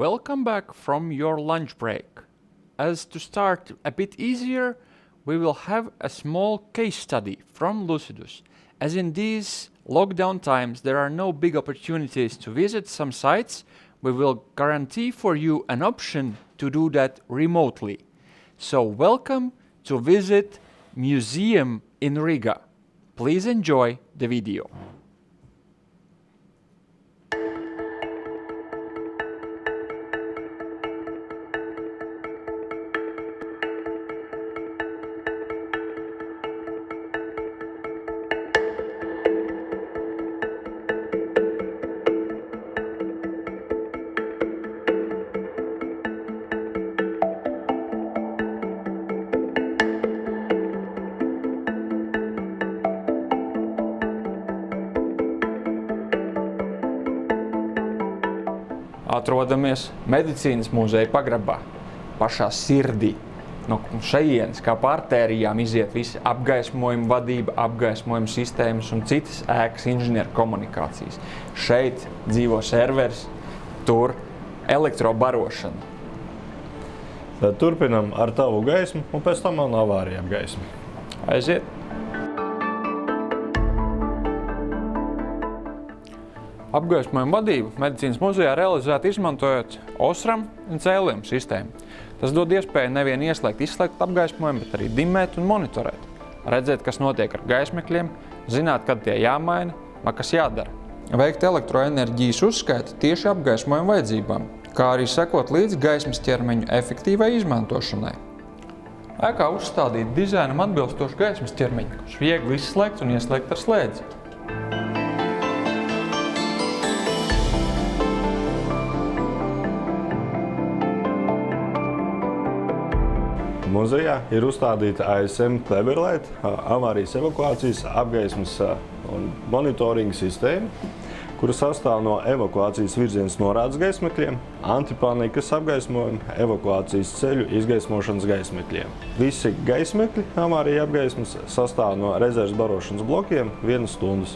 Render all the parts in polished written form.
Welcome back from your lunch break. As to start a bit easier, we will have a small case study from Lucidus. As in these lockdown times there are no big opportunities to visit some sites, we will guarantee for you an option to do that remotely. So welcome to visit Museum in Riga. Please enjoy the video. Atrodamies medicīnas muzeja pagrabā, pašā sirdī. No šejienes kā pa artērijām iziet visi apgaismojuma vadība, apgaismojuma sistēmas un citas ēkas inženieru komunikācijas. Šeit dzīvo serveris, tur elektrobarošana. Tad turpinam ar tavu gaismu un pēc tam man avārija apgaismi. Aiziet! Apgaismojuma vadību medicīnas muzejā realizēta izmantojot osram un cēlienu sistēmu. Tas dod iespēju nevien izslēgt apgaismojumu, bet arī dimmēt un monitorēt. Redzēt, kas notiek ar gaismekļiem, zināt, kad tie jāmaina vai kas jādara. Veikt elektroenerģijas uzskaiti tieši apgaismojuma vajadzībām, kā arī sekot līdz gaismas ķermeņu efektīvai izmantošanai. Ēkā uzstādīt dizainam atbilstošu gaismas ķermeņu, kurš viegli izslēgt un ieslēgt ar slēdzi. Muzejā ir uzstādīta ASM Cleverlight, avārijas evakuācijas, apgaismas un monitoringa sistēma, kura sastāv no evakuācijas virzienas norādes gaismekļiem, antipanikas apgaismojuma, evakuācijas ceļu izgaismošanas gaismekļiem. Visi gaismekļi avārija apgaismas sastāv no rezerves barošanas blokiem 1 stundas.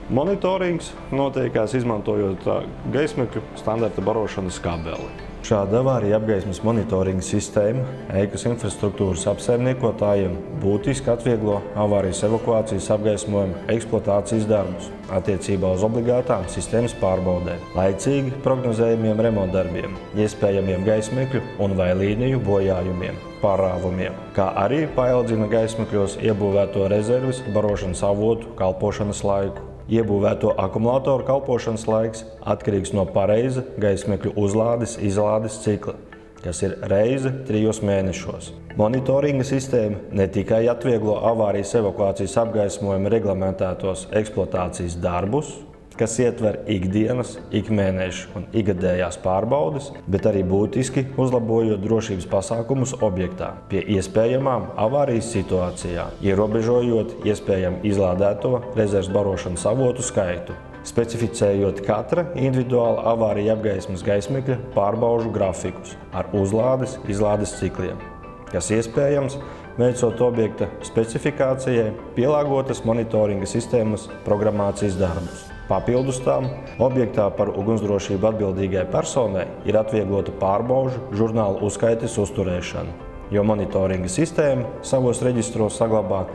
Monitorings notiekās izmantojot gaismekļu standarta barošanas kabeli. Šāda avārija apgaismas monitoringa sistēma ēkas infrastruktūras apsaimniekotājiem būtiski atvieglo avārijas evakuācijas apgaismojuma eksploatācijas darbus attiecībā uz obligātām sistēmas pārbaudēm, laicīgi prognozējumiem remontdarbiem, iespējamiem gaismekļu un vai līniju bojājumiem, pārrāvumiem, kā arī paildzina gaismekļos iebūvēto rezerves barošanas avotu kalpošanas laiku. Iebūvēto akumulātoru kalpošanas laiks atkarīgs no pareiza gaismekļu uzlādes-izlādes cikla, kas ir reize 3 mēnešos. Monitoringa sistēma ne tikai atvieglo avārijas evakuācijas apgaismojuma reglamentētos eksploatācijas darbus, kas ietver ikdienas, ikmēnešu un ikgadējās pārbaudes, bet arī būtiski uzlabojot drošības pasākumus objektā pie iespējamām avārijas situācijām, ierobežojot iespējami izlādēto rezerves barošanas avotu skaitu, specificējot katra individuāla avārija apgaismas gaismekļa pārbaužu grafikus ar uzlādes-izlādes cikliem, kas iespējams veicot objekta specifikācijai pielāgotas monitoringa sistēmas programmācijas darbus. Papildus tām, objektā par ugunsdrošību atbildīgai personai ir atvieglota pārbaužu žurnālu uzskaites uzturēšana, jo monitoringa sistēma savos reģistros saglabā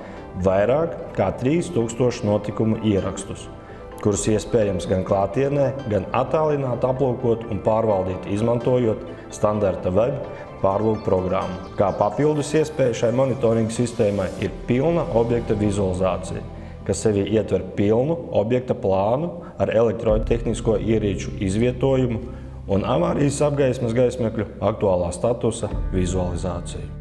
vairāk kā 3000 notikumu ierakstus, kurus iespējams gan klātienē, gan attālināti aplūkot un pārvaldīt, izmantojot standarta web pārlūku programmu. Kā papildus iespēja šai monitoringa sistēmai ir pilna objekta vizualizācija, kas sevī ietver pilnu objekta plānu ar elektrotehnisko ierīču izvietojumu un avārijas apgaismas gaismekļu aktuālā statusa vizualizāciju.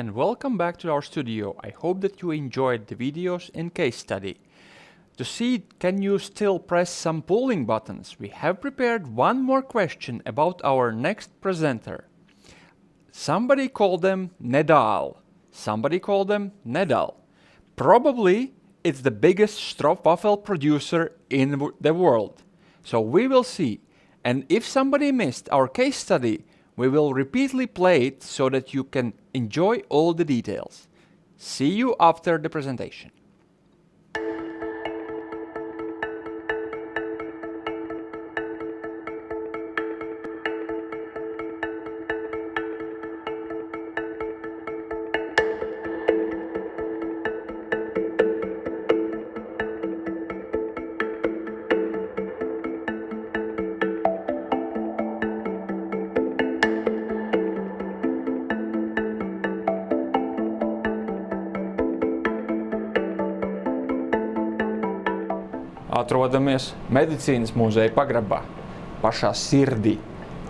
and welcome back to our studio. I hope that you enjoyed the videos and case study. To see, can you still press some polling buttons? We have prepared one more question about our next presenter. Somebody called them Nedal. Somebody called them Nedal. Probably it's the biggest stroopwafel producer in the world. So we will see. And if somebody missed our case study, we will repeatedly play it so that you can enjoy all the details. See you after the presentation. Atrodamies medicīnas muzeja pagrabā, pašā sirdī.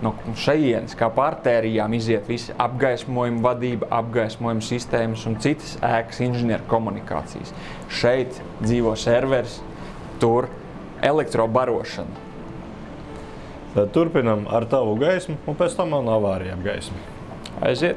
No šejienes, kā pa artērijām, iziet visi apgaismojuma vadība, apgaismojuma sistēmas un citas ēkas inženieru komunikācijas. Šeit dzīvo serveris, tur elektrobarošana. Tad turpinam ar tavu gaismu un pēc tam man avārija apgaismi. Aiziet!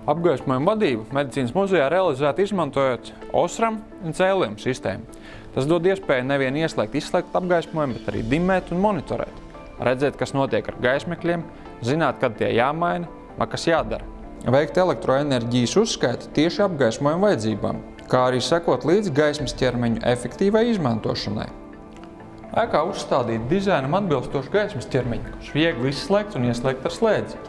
Apgaismojuma vadību medicīnas muzejā realizēt izmantojot Osram un Aluminium sistēmu. Tas dod iespēju nevien izslēgt apgaismojumu, bet arī dimmēt un monitorēt. Redzēt, kas notiek ar gaismekļiem, zināt, kad tie jāmaina vai kas jādara. Veikt elektroenerģijas uzskaiti tieši apgaismojuma vajadzībām, kā arī sekot līdz gaismas ķermeņu efektīvai izmantošanai. Ēkā uzstādīt dizainam atbilstošu gaismas ķermeņu, kurš viegli izslēgt un ieslēgt ar slēdzi.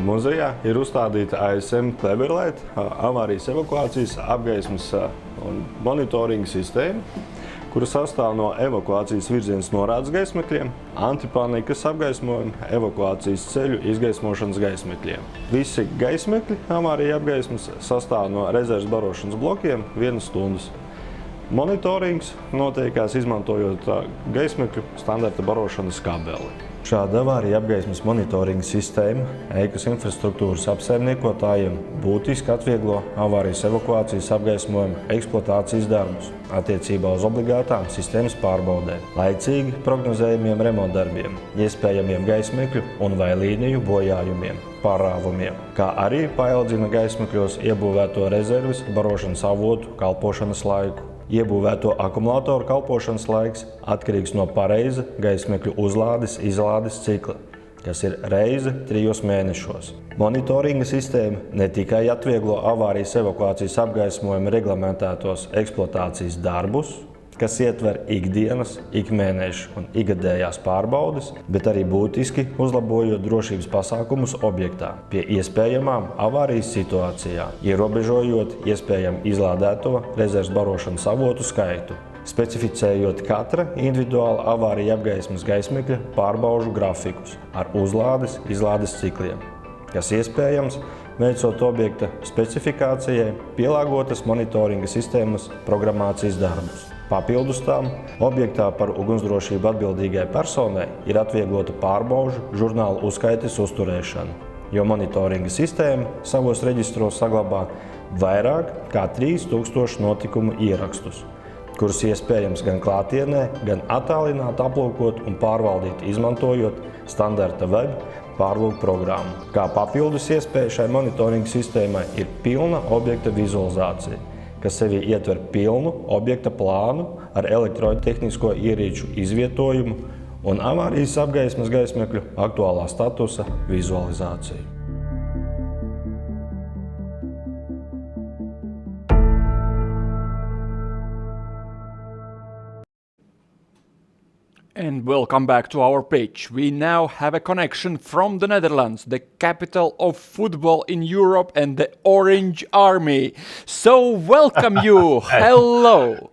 Muzejā ir uzstādīta ASM Cleverlight, avārijas evakuācijas, apgaismas un monitoringa sistēma, kura sastāv no evakuācijas virzienas norādes gaismekļiem, antipanikas apgaismojuma, evakuācijas ceļu izgaismošanas gaismekļiem. Visi gaismekļi avārija apgaismas sastāv no rezerves barošanas blokiem 1 stundas. Monitorings notiekās izmantojot gaismekļu standarta barošanas kabeli. Šāda avārija apgaismas monitoringa sistēma ēkas infrastruktūras apsaimniekotājiem būtiski atvieglo avārijas evakuācijas apgaismojuma eksploatācijas darbus attiecībā uz obligātām sistēmas pārbaudēm, laicīgi prognozējumiem remontdarbiem, iespējamiem gaismekļu un vai līniju bojājumiem, pārāvumiem, kā arī paildzina gaismekļos iebūvēto rezerves barošanas avotu kalpošanas laiku. Iebūvēto akumulātoru kalpošanas laiks atkarīgs no pareiza gaismekļu uzlādes-izlādes cikla, kas ir reize 3 mēnešos. Monitoringa sistēma ne tikai atvieglo avārijas evakuācijas apgaismojuma reglamentētos eksploatācijas darbus, kas ietver ikdienas, ikmēnešu un ikgadējās pārbaudes, bet arī būtiski uzlabojot drošības pasākumus objektā pie iespējamām avārijas situācijā, ierobežojot iespējamu izlādēto rezerves barošanas avotu skaitu, specificējot katra individuāla avārija apgaismas gaismekļa pārbaužu grafikus ar uzlādes-izlādes cikliem, kas iespējams veicot objekta specifikācijai pielāgotas monitoringa sistēmas programmācijas darbus. Papildus tām, objektā par ugunsdrošību atbildīgai personai ir atvieglota pārbaužu žurnālu uzskaites uzturēšana, jo monitoringa sistēma savos reģistros saglabā vairāk kā 3000 notikumu ierakstus, kurus iespējams gan klātienē, gan attālināti aplūkot un pārvaldīt, izmantojot standarta web pārlūk programmu. Kā papildus iespēja šai monitoringa sistēmai ir pilna objekta vizualizācija, kas sevī ietver pilnu objekta plānu ar elektrotehnisko ierīču izvietojumu un avārijas apgaismas gaismekļu aktuālā statusa vizualizāciju. And welcome back to our page. We now have a connection from the Netherlands, the capital of football in Europe and the Orange Army. So welcome you. Hello.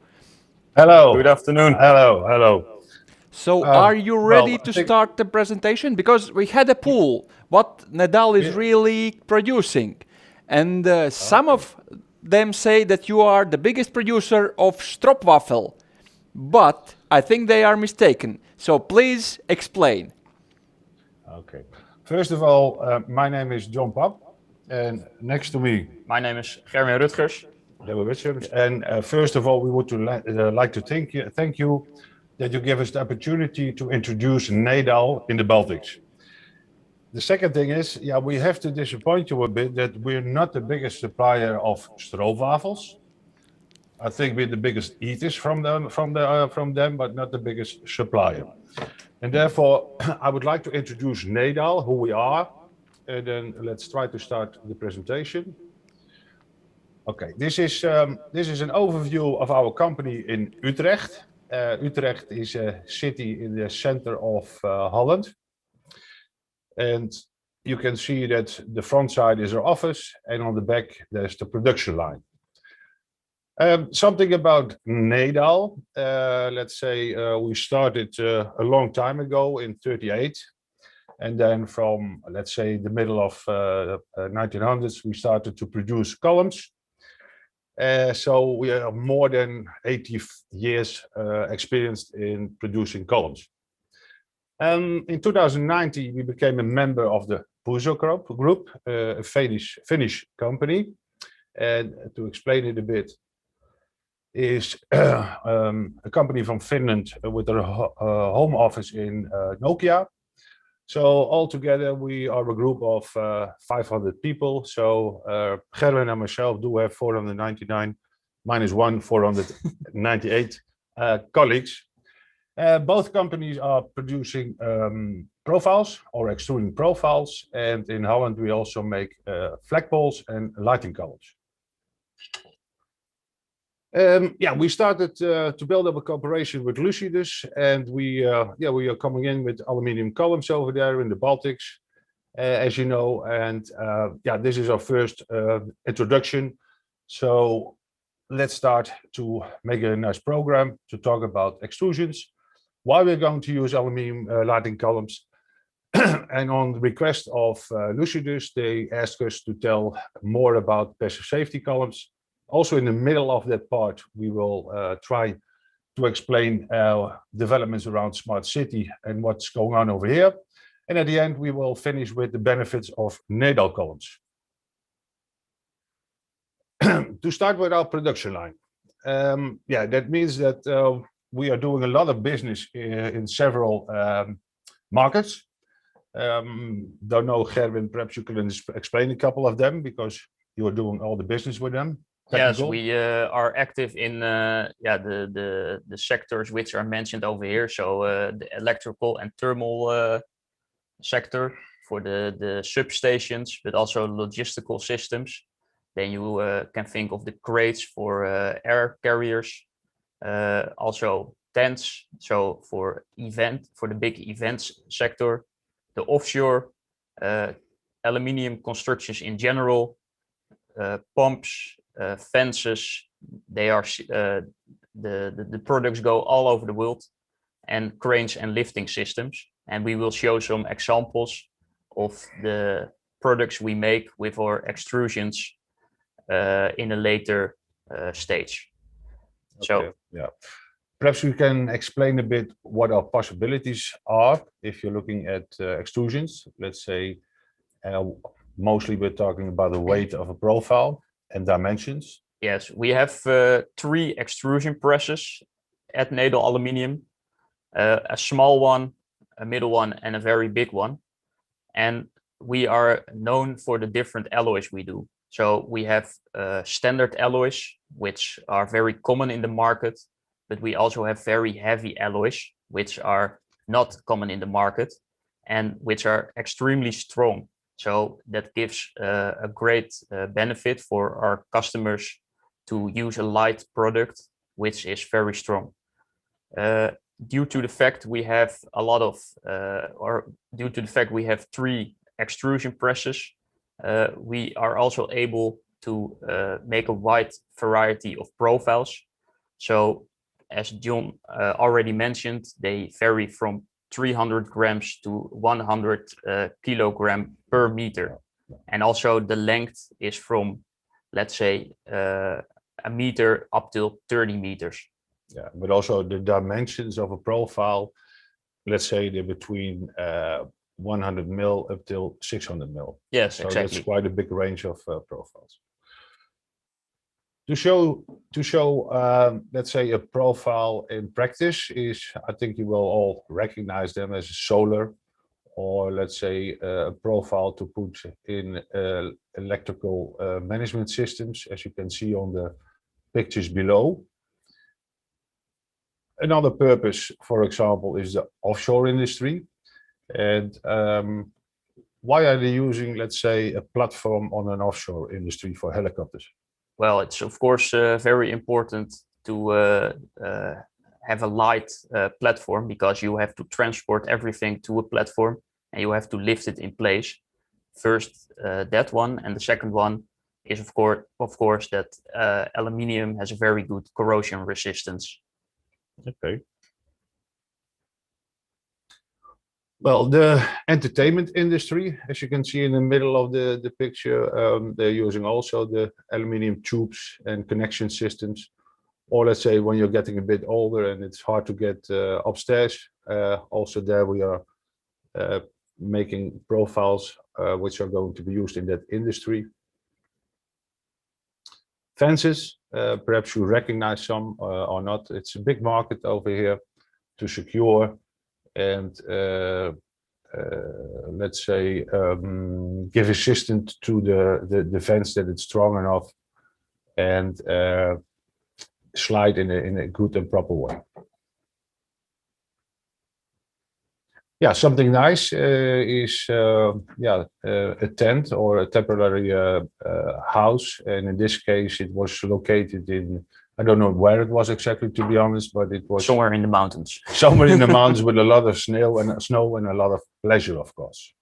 Hello. Good afternoon. Hello. So are you ready to start the presentation? Because we had a poll, what Nedal is really producing. And some of them say that you are the biggest producer of stroopwafel, but I think they are mistaken. So please explain. Okay. First of all, my name is John Pap, and next to me, My name is Gerwin Rutgers. And first of all, we would like to thank you that you give us the opportunity to introduce Nedal in the Baltics. The second thing is, we have to disappoint you a bit that we're not the biggest supplier of stroopwafels. I think we're the biggest eaters from them, but not the biggest supplier. And therefore, I would like to introduce Nedal, who we are, and then let's try to start the presentation. Okay, this is an overview of our company in Utrecht. Utrecht is a city in the center of Holland. And you can see that the front side is our office, and on the back there's the production line. Something about Nedal. Let's say we started a long time ago in '38. And then from, let's say, the middle of 1900s, we started to produce columns. So we are more than 80 years experienced in producing columns. In 2019, we became a member of the Puzo Group, a Finnish company. And to explain it a bit, is a company from Finland with a home office in Nokia. So altogether, we are a group of 500 people. So Gerwin and myself do have 499, minus one, 498 colleagues. Both companies are producing profiles or extruding profiles. And in Holland, we also make flagpoles and lighting columns. We started to build up a cooperation with Lucidus, and we are coming in with aluminium columns over there in the Baltics, as you know. And this is our first introduction. So let's start to make a nice program to talk about extrusions, why we're going to use aluminium lighting columns. And on the request of Lucidus, they asked us to tell more about passive safety columns. Also, in the middle of that part, we will try to explain developments around smart city and what's going on over here. And at the end, we will finish with the benefits of Nedal columns. To start with our production line. That means that we are doing a lot of business in several markets. Don't know, Gerwin, perhaps you can explain a couple of them because you are doing all the business with them. Technical. Yes, we are active in the sectors which are mentioned over here. So the electrical and thermal sector for the substations, but also logistical systems. Then you can think of the crates for air carriers, also tents. So for the big events sector, the offshore, aluminium constructions in general, pumps. Fences, they are the products go all over the world, and cranes and lifting systems. And we will show some examples of the products we make with our extrusions in a later stage. Okay. So perhaps you can explain a bit what our possibilities are if you're looking at extrusions. Let's say mostly we're talking about the weight of a profile and dimensions. Yes, we have 3 extrusion presses at Nedal Aluminium, a small one, a middle one, and a very big one. And we are known for the different alloys we do. So we have standard alloys, which are very common in the market, but we also have very heavy alloys, which are not common in the market and which are extremely strong. So that gives a great benefit for our customers to use a light product, which is very strong. Due to the fact we have due to the fact we have 3 extrusion presses, we are also able to make a wide variety of profiles. So as John already mentioned, they vary from 300 grams to 100 kilogram per meter. And also the length is from let's say, a meter up till 30 meters. Yeah, but also the dimensions of a profile, let's say they're between 100 mil up till 600 mil. Yes, So exactly. that's quite a big range of profiles. To show, let's say, a profile in practice is, I think you will all recognize them as solar, or let's say a profile to put in electrical management systems, as you can see on the pictures below. Another purpose, for example, is the offshore industry. And why are they using, let's say, a platform on an offshore industry for helicopters? Well, it's of course very important to have a light platform, because you have to transport everything to a platform and you have to lift it in place. First, that one, and the second one is of course that aluminium has a very good corrosion resistance. Okay. Well, the entertainment industry, as you can see in the middle of the picture, they're using also the aluminium tubes and connection systems. Or let's say when you're getting a bit older and it's hard to get upstairs, also there we are making profiles which are going to be used in that industry. Fences, perhaps you recognize some or not. It's a big market over here to secure and let's say give assistance to the fence that it's strong enough and slide in a good and proper way. Yeah, something nice is a tent or a temporary house, and in this case it was located in, I don't know where it was exactly, to be honest, but it was somewhere in the mountains. Somewhere in the mountains with a lot of snow and a lot of pleasure, of course.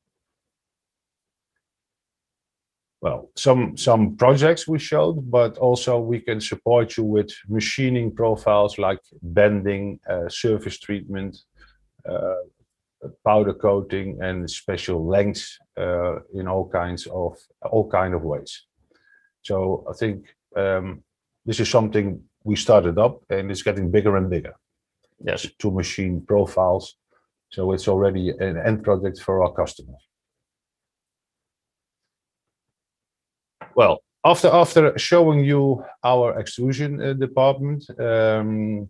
Well, some projects we showed, but also we can support you with machining profiles like bending, surface treatment, powder coating, and special lengths in all kind of ways. So I think this is something we started up, and it's getting bigger and bigger. Yes. To machine profiles, so it's already an end product for our customers. Well, after showing you our extrusion department and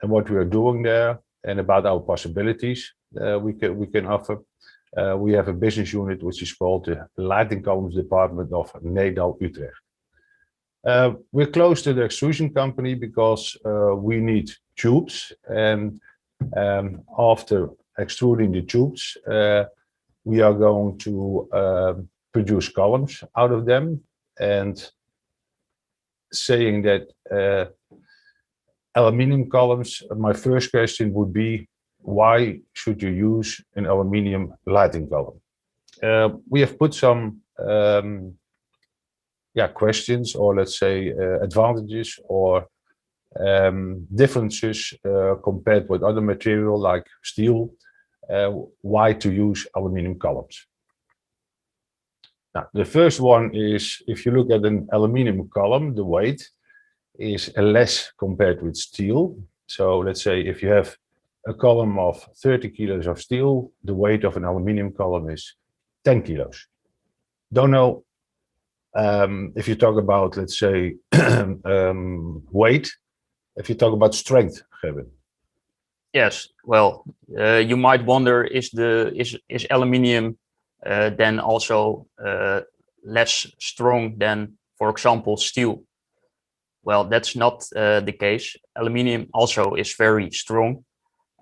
what we are doing there and about our possibilities we can offer, we have a business unit which is called the Lighting Columns Department of Nedal, Utrecht. We're close to the extrusion company because we need tubes, and after extruding the tubes, we are going to produce columns out of them. And saying that aluminium columns, my first question would be, why should you use an aluminium lighting column? We have put some questions, or let's say advantages or differences compared with other material like steel, why to use aluminium columns. Now, the first one is, if you look at an aluminium column, the weight is less compared with steel. So let's say if you have a column of 30 kilos of steel, the weight of an aluminium column is 10 kilos. Don't know if you talk about, let's say, weight, if you talk about strength, Gerben. Yes, well, you might wonder, is aluminium then also less strong than, for example, steel? Well, that's not the case. Aluminium also is very strong,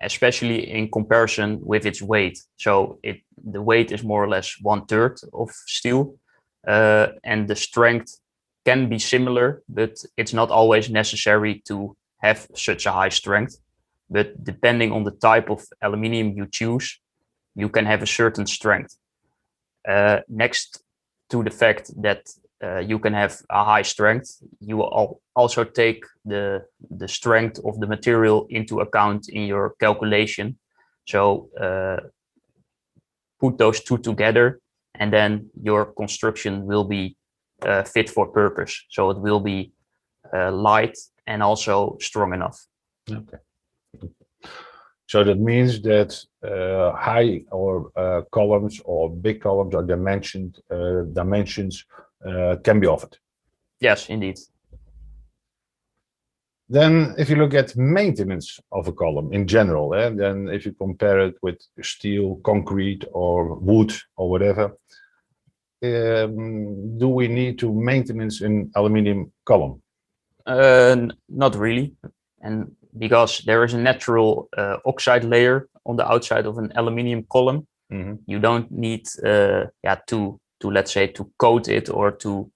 especially in comparison with its weight. So the weight is more or less 1/3 of steel, and the strength can be similar, but it's not always necessary to have such a high strength. But depending on the type of aluminium you choose, you can have a certain strength. Next to the fact that you can have a high strength, you will also take the strength of the material into account in your calculation. So put those two together, and then your construction will be fit for purpose. So it will be light and also strong enough. Okay. So that means that high or columns or big columns or dimensions can be offered. Yes, indeed. Then if you look at maintenance of a column in general, then if you compare it with steel, concrete or wood or whatever, do we need to maintenance an aluminium column? Not really. And because there is a natural oxide layer on the outside of an aluminium column, you don't need to let's say to coat it or to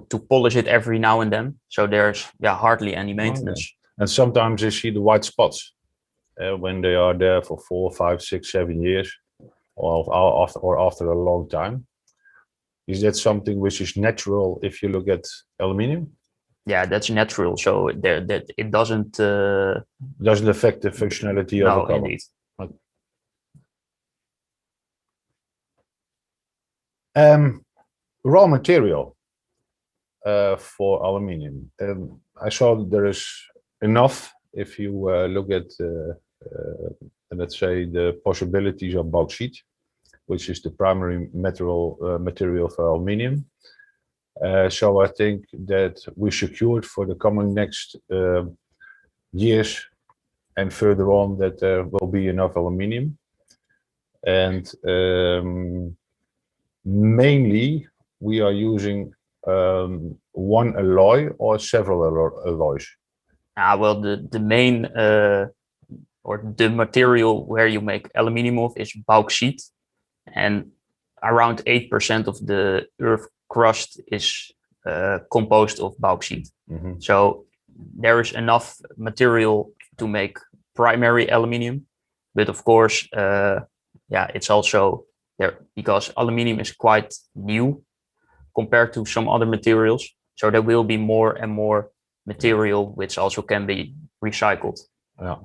to polish it every now and then. So there's hardly any maintenance. Okay. And sometimes you see the white spots when they are there for 4, 5, 6, 7 years, or after a long time. Is that something which is natural if you look at aluminium? Yeah, that's natural. So that it doesn't affect the functionality of a column. Indeed. Raw material for aluminium. I saw that there is enough if you look at let's say the possibilities of bauxite, which is the primary material for aluminium. So I think that we secured for the coming next years and further on that there will be enough aluminium. And mainly we are using one alloy or several alloys. Well, the main or the material where you make aluminium of is bauxite, and around 8% of the Earth crust is composed of bauxite. So there is enough material to make primary aluminium, but of course, it's also there because aluminium is quite new compared to some other materials. So there will be more and more material which also can be recycled. Yeah.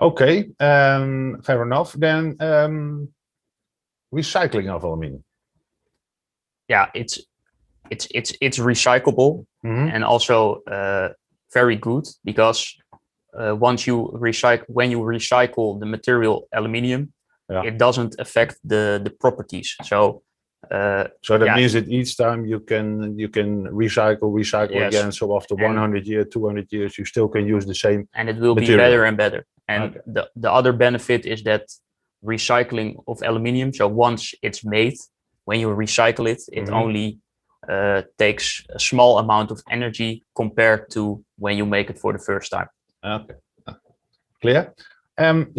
Okay. Fair enough. Then recycling of aluminium. Yeah, it's recyclable and also very good because when you recycle the material aluminium, it doesn't affect the properties. So that means that each time you can recycle yes. Again. So after 100 years, 200 years, you still can use the same and it will material. Be better and better. And the other benefit is that recycling of aluminium. So once it's made, when you recycle it, it only takes a small amount of energy compared to when you make it for the first time. Okay, clear.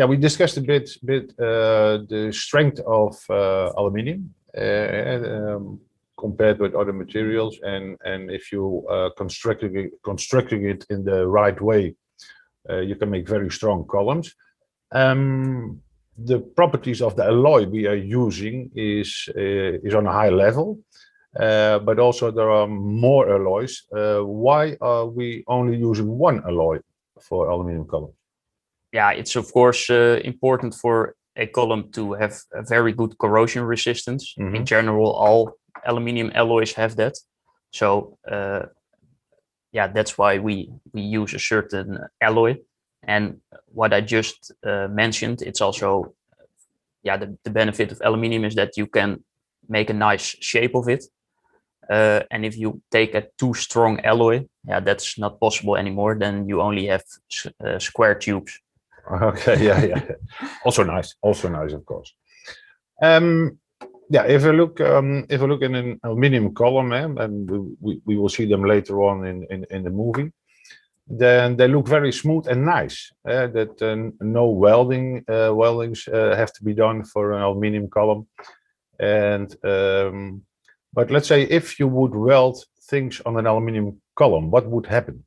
We discussed a bit the strength of aluminium compared with other materials, and if you constructing it in the right way, you can make very strong columns. The properties of the alloy we are using is on a high level, but also there are more alloys. Why are we only using one alloy for aluminium column? Yeah, it's of course important for a column to have a very good corrosion resistance. In general, all aluminium alloys have that. So that's why we use a certain alloy. And what I just mentioned, it's also the benefit of aluminium is that you can make a nice shape of it. And if you take a too strong alloy, that's not possible anymore. Then you only have square tubes. Okay, yeah. Also nice, of course. If we look in an aluminium column, and we will see them later on in the movie, then they look very smooth and nice. That no weldings have to be done for an aluminium column. And but let's say if you would weld things on an aluminium column, what would happen?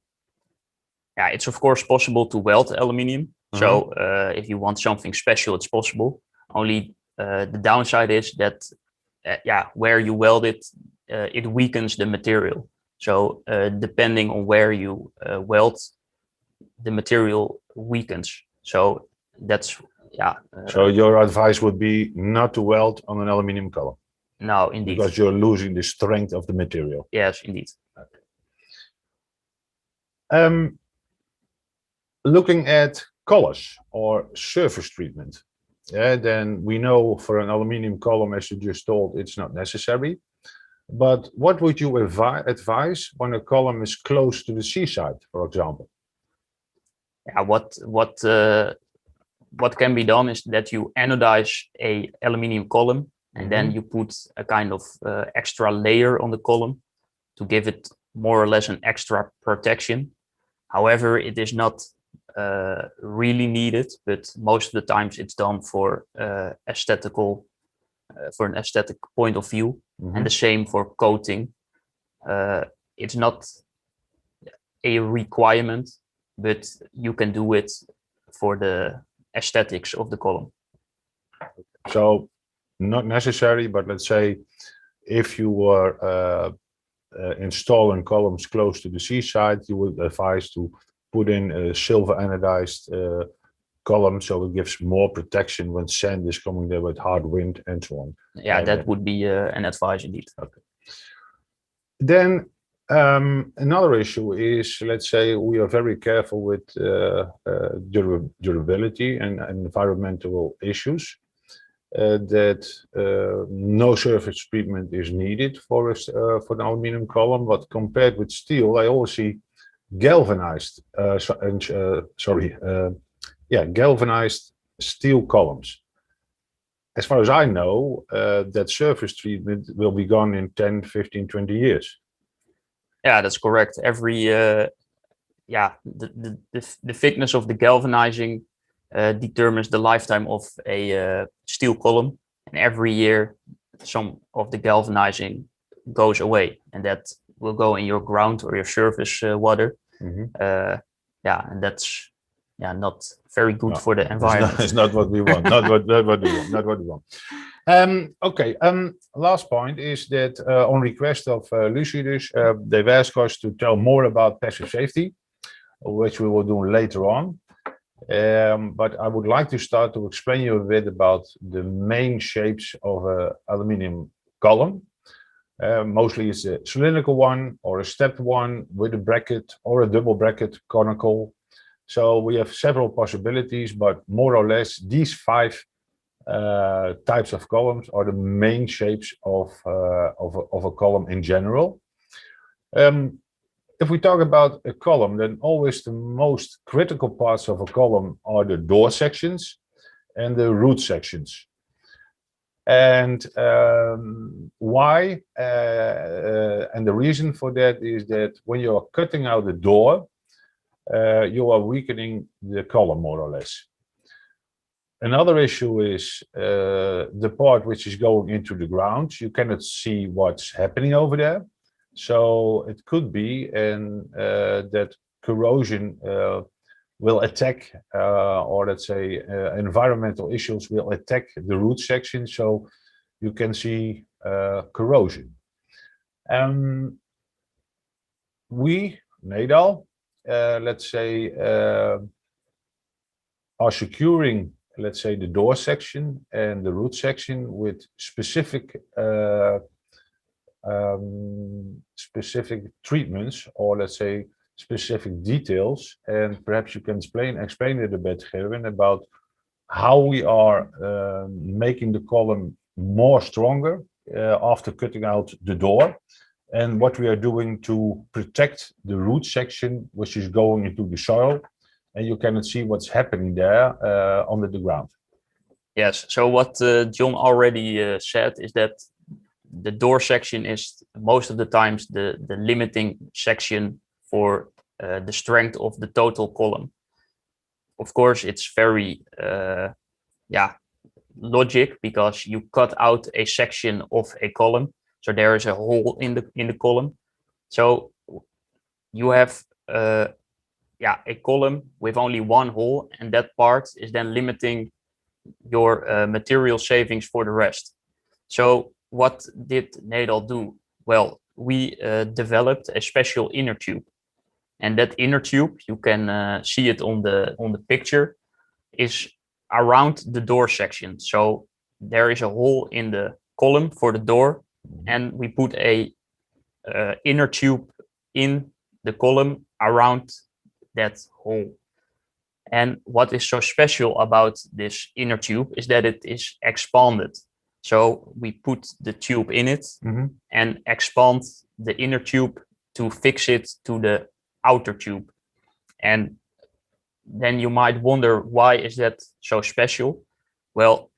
Yeah, it's of course possible to weld aluminium. So if you want something special, it's possible. Only the downside is that where you weld it, it weakens the material. So depending on where you weld, the material weakens. So that's so your advice would be not to weld on an aluminium column? No, indeed. Because you're losing the strength of the material. Yes, indeed. Looking at colors or surface treatment, then we know for an aluminium column, as you just told, it's not necessary. But what would you advise when a column is close to the seaside, for example? Yeah, what can be done is that you anodize a aluminium column, and then you put a kind of extra layer on the column to give it more or less an extra protection. However, it is not really needed, but most of the times it's done for an aesthetic point of view, and the same for coating. It's not a requirement, but you can do it for the aesthetics of the column. So not necessary, but let's say if you were installing columns close to the seaside, you would advise to put in a silver anodized column, so it gives more protection when sand is coming there with hard wind and so on. Yeah, that would be an advice indeed. Okay. Then another issue is, let's say we are very careful with durability and environmental issues, that no surface treatment is needed for an aluminum column, but compared with steel, I always see galvanized galvanized steel columns. As far as I know, that surface treatment will be gone in 10, 15, 20 years. Yeah, that's correct. Every the thickness of the galvanizing determines the lifetime of a steel column, and every year some of the galvanizing goes away, and that will go in your ground or your surface water. And that's not very good for the environment. It's not what we want. not what we want. Okay. Last point is that on request of Lucidus, they've asked us to tell more about passive safety, which we will do later on. But I would like to start to explain you a bit about the main shapes of an aluminium column. Mostly it's a cylindrical one or a stepped one with a bracket or a double bracket conical. So we have several possibilities, but more or less these 5 types of columns are the main shapes of a column in general. If we talk about a column, then always the most critical parts of a column are the door sections and the root sections. And why? And the reason for that is that when you are cutting out the door, you are weakening the column more or less. Another issue is the part which is going into the ground. You cannot see what's happening over there. So it could be that corrosion will attack, or let's say environmental issues will attack the root section, so you can see corrosion. We, Nedal, let's say, are securing, let's say, the door section and the root section with specific treatments, or let's say specific details. And perhaps you can explain it a bit, Gerwin, about how we are making the column more stronger after cutting out the door, and what we are doing to protect the root section, which is going into the soil, and you cannot see what's happening there under the ground. Yes, so what John already said is that the door section is most of the times the limiting section for the strength of the total column. Of course, it's very logic, because you cut out a section of a column, so there is a hole in the column. So you have a column with only one hole, and that part is then limiting your material savings for the rest. So what did Nedal do? Well, we developed a special inner tube, and that inner tube, you can see it on the picture, is around the door section. So there is a hole in the column for the door, and we put a inner tube in the column around that hole. And what is so special about this inner tube is that it is expanded. So we put the tube in it and expand the inner tube to fix it to the outer tube. And then you might wonder, why is that so special? Well,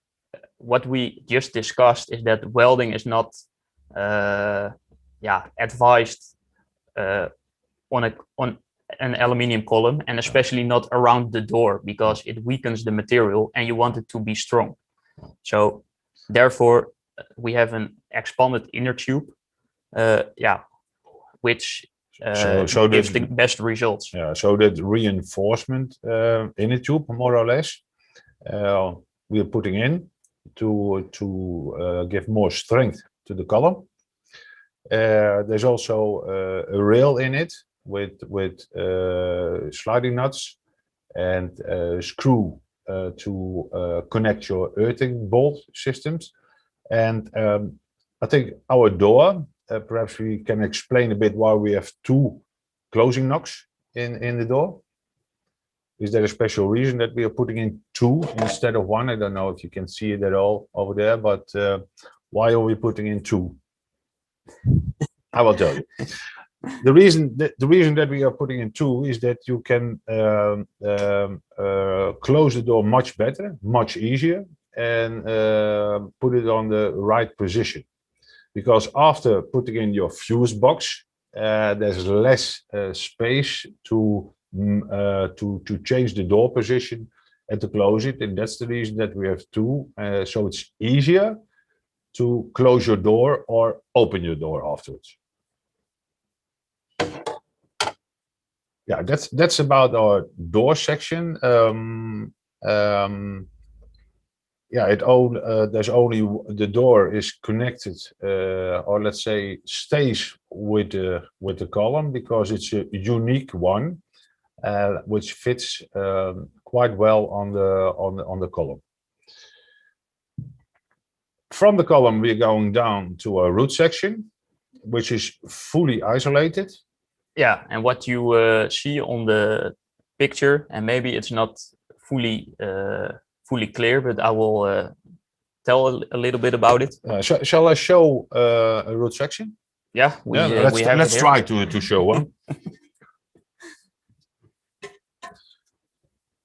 what we just discussed is that welding is not advised on an aluminium column, and especially not around the door, because it weakens the material and you want it to be strong. So therefore we have an expanded inner tube, which gives the best results. Yeah, so that reinforcement inner tube, more or less, we are putting in to give more strength to the column. There's also a rail in it with sliding nuts and screw to connect your earthing bolt systems. And I think our door, perhaps we can explain a bit why we have 2 closing knocks in the door. Is there a special reason that we are putting in 2 instead of 1? I don't know if you can see it at all over there, but why are we putting in 2? I will tell you. The reason that we are putting in 2 is that you can close the door much better, much easier, and put it on the right position. Because after putting in your fuse box, there's less space to change the door position and to close it, and that's the reason that we have 2. So it's easier to close your door or open your door afterwards. Yeah, that's about our door section. There's only the door is connected, or let's say stays with the column, because it's a unique one, which fits quite well on the column. From the column, we're going down to a root section, which is fully isolated. Yeah, and what you see on the picture, and maybe it's not fully clear, but I will tell a little bit about it. Shall I show a root section? Yeah, let's try to show one.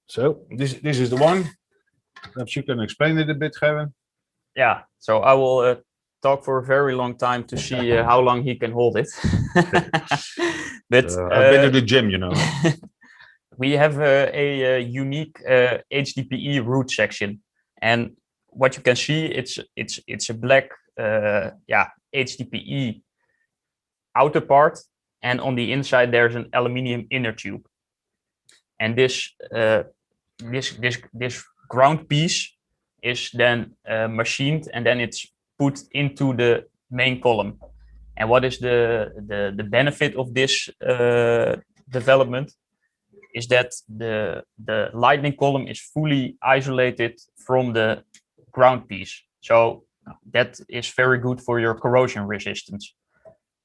So this is the one. Perhaps you can explain it a bit, Gavin. Yeah, so I will talk for a very long time to see how long he can hold it. But I've been to the gym, you know. We have a unique HDPE root section, and what you can see, it's a black HDPE outer part, and on the inside there's an aluminium inner tube. And this ground piece is then machined, and then it's put into the main column. And what is the benefit of this development is that the lightning column is fully isolated from the ground piece. So that is very good for your corrosion resistance.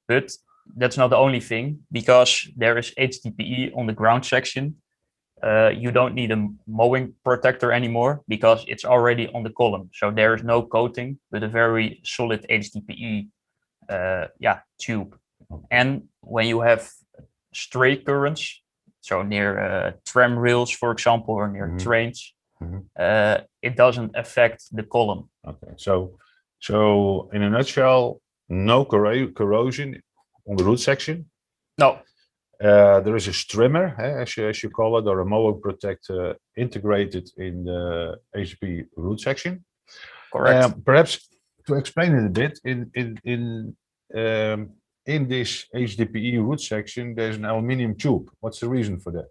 But that's not the only thing, because there is HDPE on the ground section. You don't need a mowing protector anymore because it's already on the column. So there is no coating, but a very solid HDPE tube. And when you have stray currents, so near tram rails, for example, or near trains, it doesn't affect the column. Okay, so in a nutshell, no corrosion on the root section. No. There is a strimmer, as you call it, or a mower protector integrated in the HDPE root section. Correct. Perhaps to explain it a bit, in this HDPE root section, there's an aluminium tube. What's the reason for that?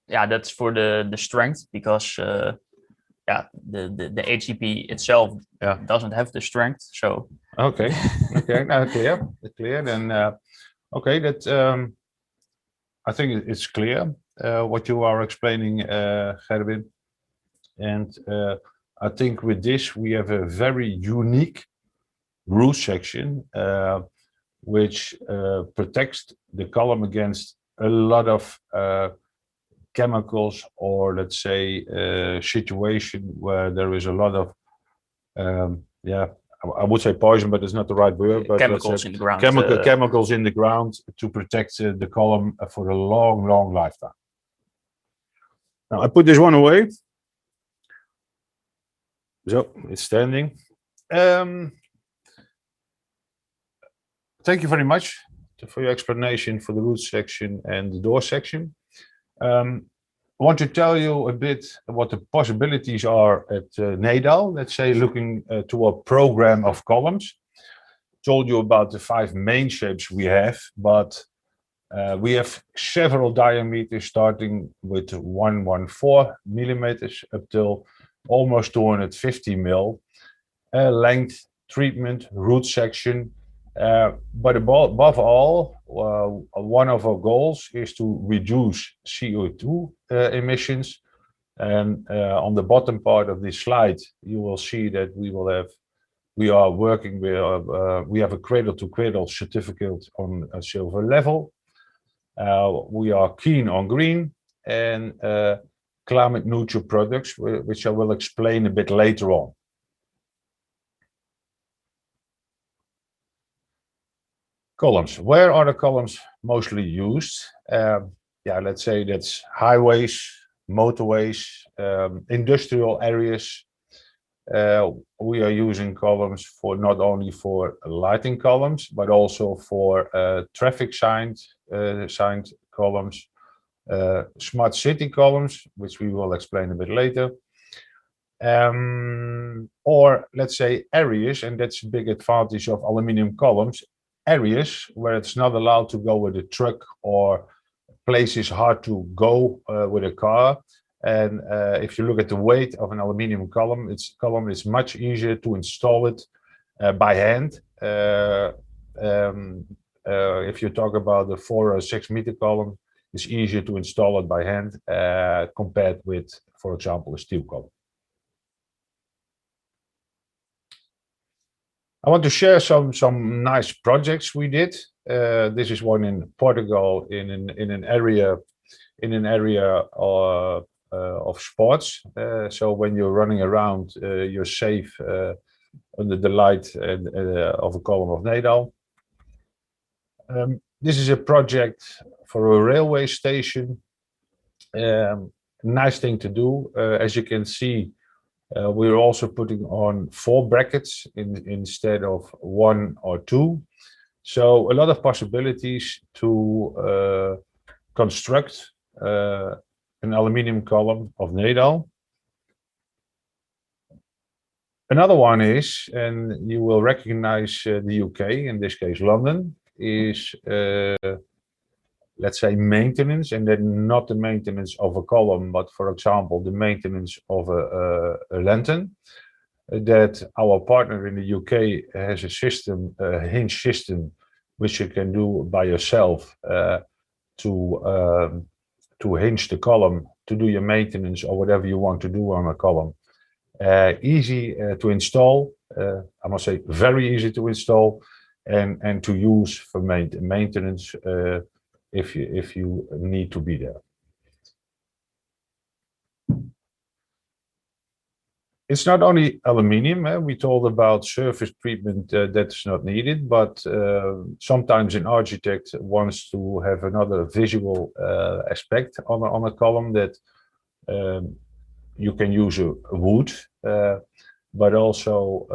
Yeah, that's for the strength, because the HDPE itself doesn't have the strength. So okay, now clear. Then okay, that. I think it's clear what you are explaining, Gerwin. And I think with this, we have a very unique root section, which protects the column against a lot of chemicals, or let's say situation where there is a lot of I would say poison, but it's not the right word, but chemicals in the ground. Chemicals in the ground to protect the column for a long lifetime. Now I put this one away, so it's standing. Thank you very much for your explanation for the root section and the door section. I want to tell you a bit what the possibilities are at Nedal, let's say, looking to a program of columns. Told you about the 5 main shapes we have, but we have several diameters starting with 114 millimeters up till almost 250 mil. Length, treatment, root section. But above all, one of our goals is to reduce CO2 emissions. And on the bottom part of this slide, you will see that we are working with, we have a cradle-to-cradle certificate on a silver level. We are keen on green and climate neutral products, which I will explain a bit later on. Columns. Where are the columns mostly used? Let's say that's highways, motorways, industrial areas. We are using columns for not only for lighting columns, but also for traffic signed columns, smart city columns, which we will explain a bit later. Or let's say areas, and that's a big advantage of aluminium columns, areas where it's not allowed to go with a truck or places hard to go with a car. And if you look at the weight of an aluminium column, it's much easier to install it by hand. If you talk about the 4 or 6 meter column, it's easier to install it by hand compared with, for example, a steel column. I want to share some nice projects we did. This is one in Portugal in an area of sports. So when you're running around, you're safe under the light of a column of Nedal. This is a project for a railway station. Nice thing to do. As you can see, we're also putting on 4 brackets instead of 1 or 2. So a lot of possibilities to construct an aluminium column of Nedal. Another one is, and you will recognize the UK, in this case London, is let's say maintenance, and then not the maintenance of a column, but for example, the maintenance of a lantern. That our partner in the UK has a system, a hinge system, which you can do by yourself to hinge the column, to do your maintenance or whatever you want to do on a column. Easy to install, I must say very easy to install and to use for maintenance if you need to be there. It's not only aluminium. We told about surface treatment that's not needed, but sometimes an architect wants to have another visual aspect on a column, that you can use a wood, but also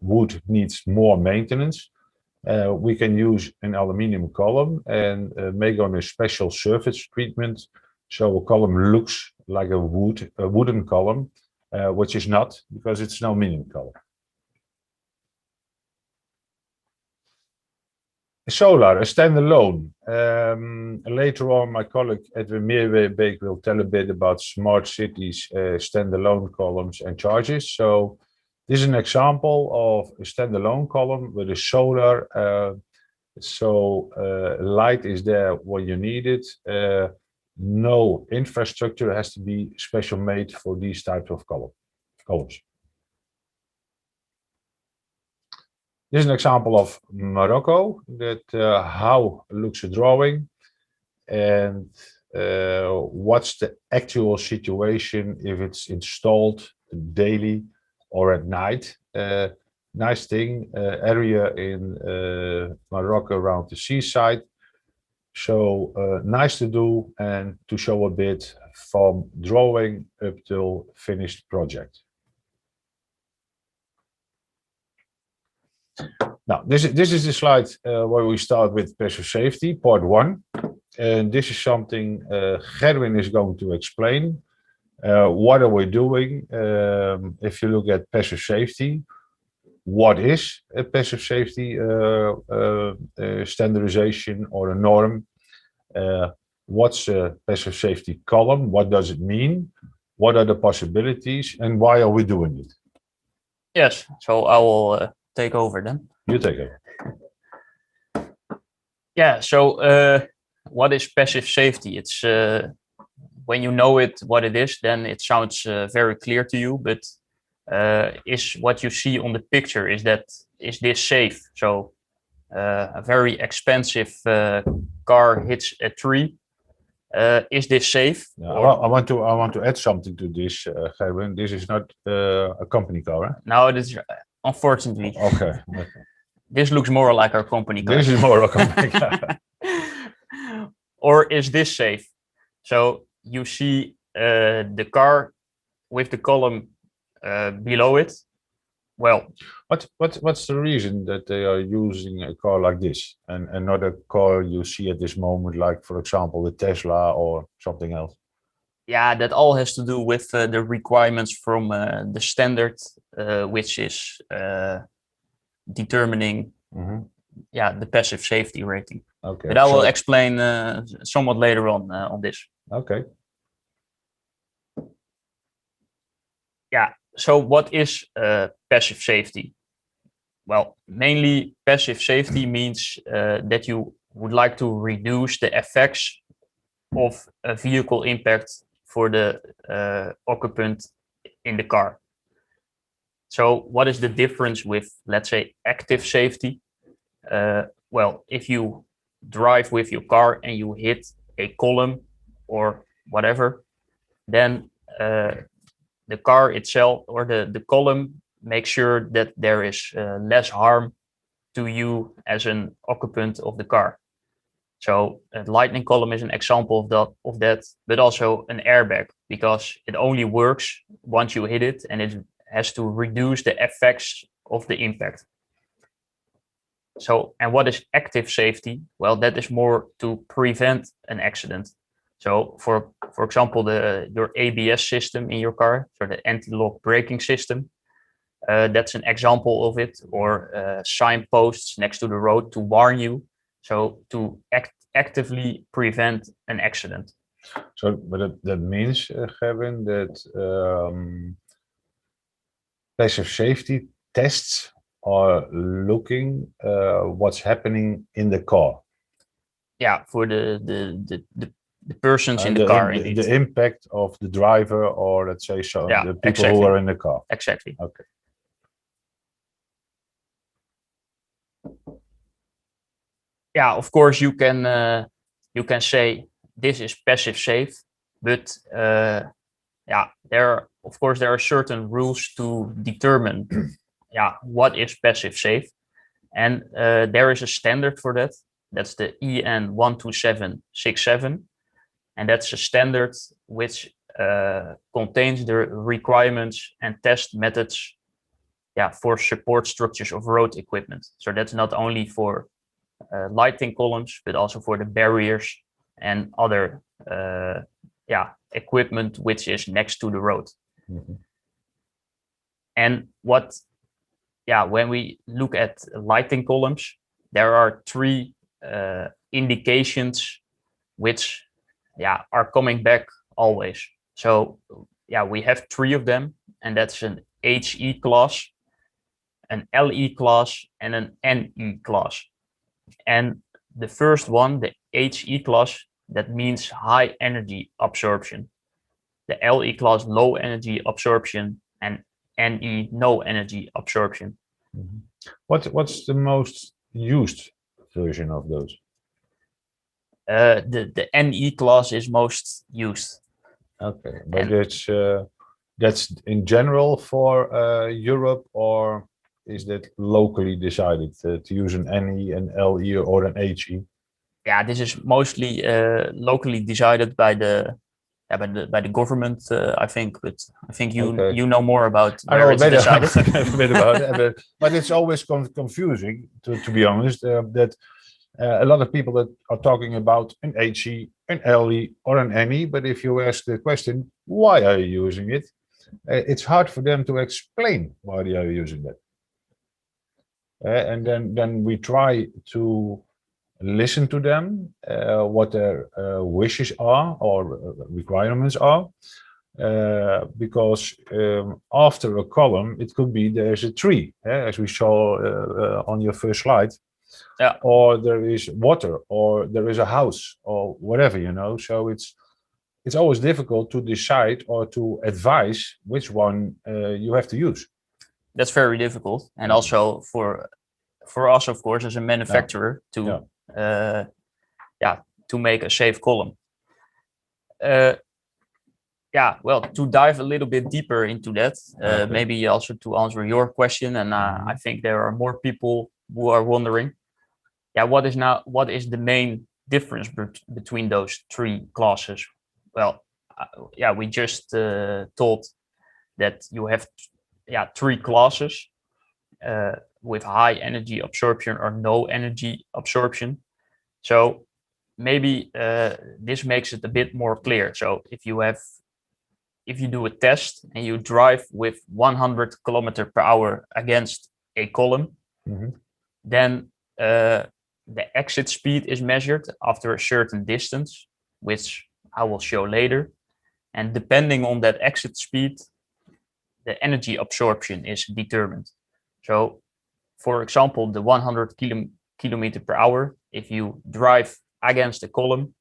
wood needs more maintenance. We can use an aluminium column and make on a special surface treatment, so a column looks like a wooden column, which is not, because it's an aluminium column. Solar, a standalone. Later on, my colleague Edwin Meerbeek will tell a bit about smart cities, standalone columns and charges. So this is an example of a standalone column with a solar. Light is there when you need it. No infrastructure has to be special made for these types of columns. This is an example of Morocco, that how looks a drawing, and what's the actual situation if it's installed daily or at night. Nice thing, area in Morocco around the seaside. So nice to do and to show a bit from drawing up till finished project. Now, this is the slide where we start with passive safety, part 1. And this is something Gerwin is going to explain. What are we doing? If you look at passive safety, what is a passive safety standardization or a norm? What's a passive safety column? What does it mean? What are the possibilities? And why are we doing it? Yes, so I will take over then. You take it. Yeah, so what is passive safety? It's when you know it, what it is, then it sounds very clear to you, but is what you see on the picture, is this safe? So a very expensive car hits a tree. Is this safe? Yeah, I want to add something to this, Gerwin. This is not a company car, eh? No, it is unfortunately. Okay. This looks more like our company car. This is more a company car. Or is this safe? So you see the car with the column below it. Well, what's the reason that they are using a car like this and not a car you see at this moment, like for example the Tesla or something else? Yeah, that all has to do with the requirements from the standard, which is determining the passive safety rating. Okay. But I will explain somewhat later on this. Okay. Yeah. So what is passive safety? Well, mainly passive safety means that you would like to reduce the effects of a vehicle impact for the occupant in the car. So what is the difference with, let's say, active safety? Well, if you drive with your car and you hit a column or whatever, then the car itself or the column makes sure that there is less harm to you as an occupant of the car. So a lightning column is an example of that, but also an airbag, because it only works once you hit it and it has to reduce the effects of the impact. So, and what is active safety? Well, that is more to prevent an accident. So for example, your ABS system in your car, so the anti-lock braking system, that's an example of it, or signposts next to the road to warn you, so to actively prevent an accident. So, but that means, Gerwin, that passive safety tests are looking what's happening in the car. Yeah, for the persons in the car. The impact of the driver, or let's say the people exactly. who are in the car. Exactly. Okay. Yeah, of course you can say this is passive safe, but there are certain rules to determine what is passive safe, and there is a standard for that. That's the EN 12767, and that's a standard which contains the requirements and test methods for support structures of road equipment. So that's not only for lighting columns, but also for the barriers and other equipment which is next to the road. Mm-hmm. And when we look at lighting columns, there are three indications which are coming back always. So we have three of them, and that's an HE class, an LE class, and an NE class. And the first one, the HE class, that means high energy absorption. The LE class, low energy absorption, and NE, no energy absorption. What's the most used version of those? The NE class is most used. Okay, but And that's in general for Europe, or is that locally decided to use an NE, an LE, or an HE? yeah, this is mostly locally decided by the by the government, I think. But I think Okay. you know more about I where know a it's bit, decided. a bit about it, but it's always confusing, to be honest, that a lot of people that are talking about an HE, an LE, or an NE, but if you ask the question, why are you using it? It's hard for them to explain why they are using that. And then we try to listen to them, what their wishes are or requirements are. Because after a column, it could be there's a tree, as we saw on your first slide, Yeah. or there is water, or there is a house, or whatever, you know. So it's always difficult to decide or to advise which one you have to use. That's very difficult, and Yeah. also for us, of course, as a manufacturer, to to make a safe column. Well, to dive a little bit deeper into that, Okay. maybe also to answer your question, and I think there are more people who are wondering, what is the main difference between those three classes? Well, we just thought that you have three classes with high energy absorption or no energy absorption. So maybe this makes it a bit more clear. So if you do a test and you drive with 100 km/h against a column, then the exit speed is measured after a certain distance, which I will show later. And depending on that exit speed, the energy absorption is determined. So, for example, the 100 km/h, if you drive against a column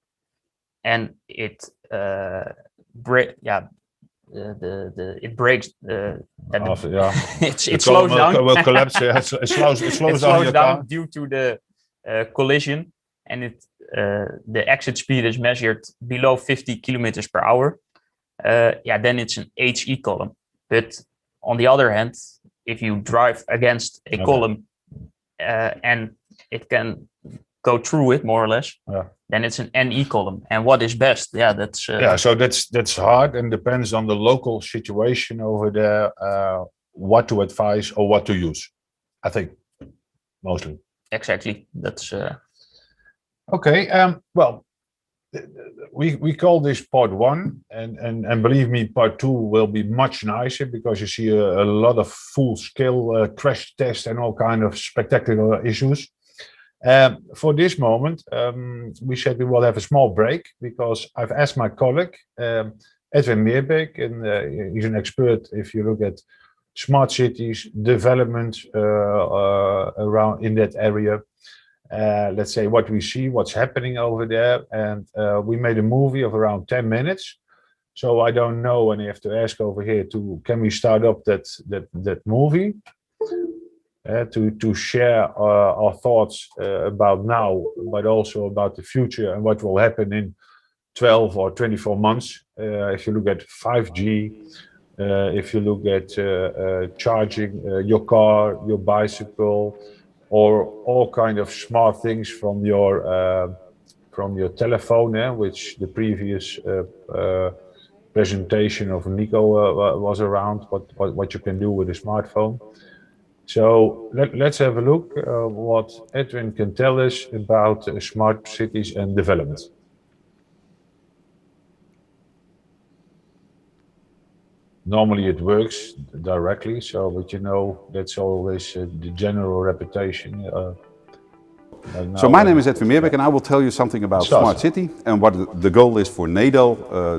and it it breaks it slows down. Will collapse. It slows down your car due to the collision, and the exit speed is measured below 50 km/h. Then it's an HE column. But on the other hand, if you drive against a column and it can go through it more or less, then it's an NE column. And what is best? So that's hard and depends on the local situation over there, what to advise or what to use, I think, mostly. Exactly. That's okay. Well, we call this part one, and believe me, part two will be much nicer, because you see a lot of full scale crash tests and all kind of spectacular issues. For this moment, we said we will have a small break, because I've asked my colleague, Edwin Meerbeek, and he's an expert if you look at smart cities, development around in that area. Let's say what we see, what's happening over there. And we made a movie of around 10 minutes. So I don't know, and I have to ask over here can we start up that movie? To share our thoughts about now, but also about the future and what will happen in 12 or 24 months. If you look at 5G, if you look at charging your car, your bicycle, or all kind of smart things from your telephone, which the previous presentation of Nico was around, what you can do with a smartphone. So let's have a look what Edwin can tell us about smart cities and development. Normally it works directly, but that's always the general reputation. So my name is Edwin Meerbeek, and I will tell you something about Smart City and what the goal is for Nedal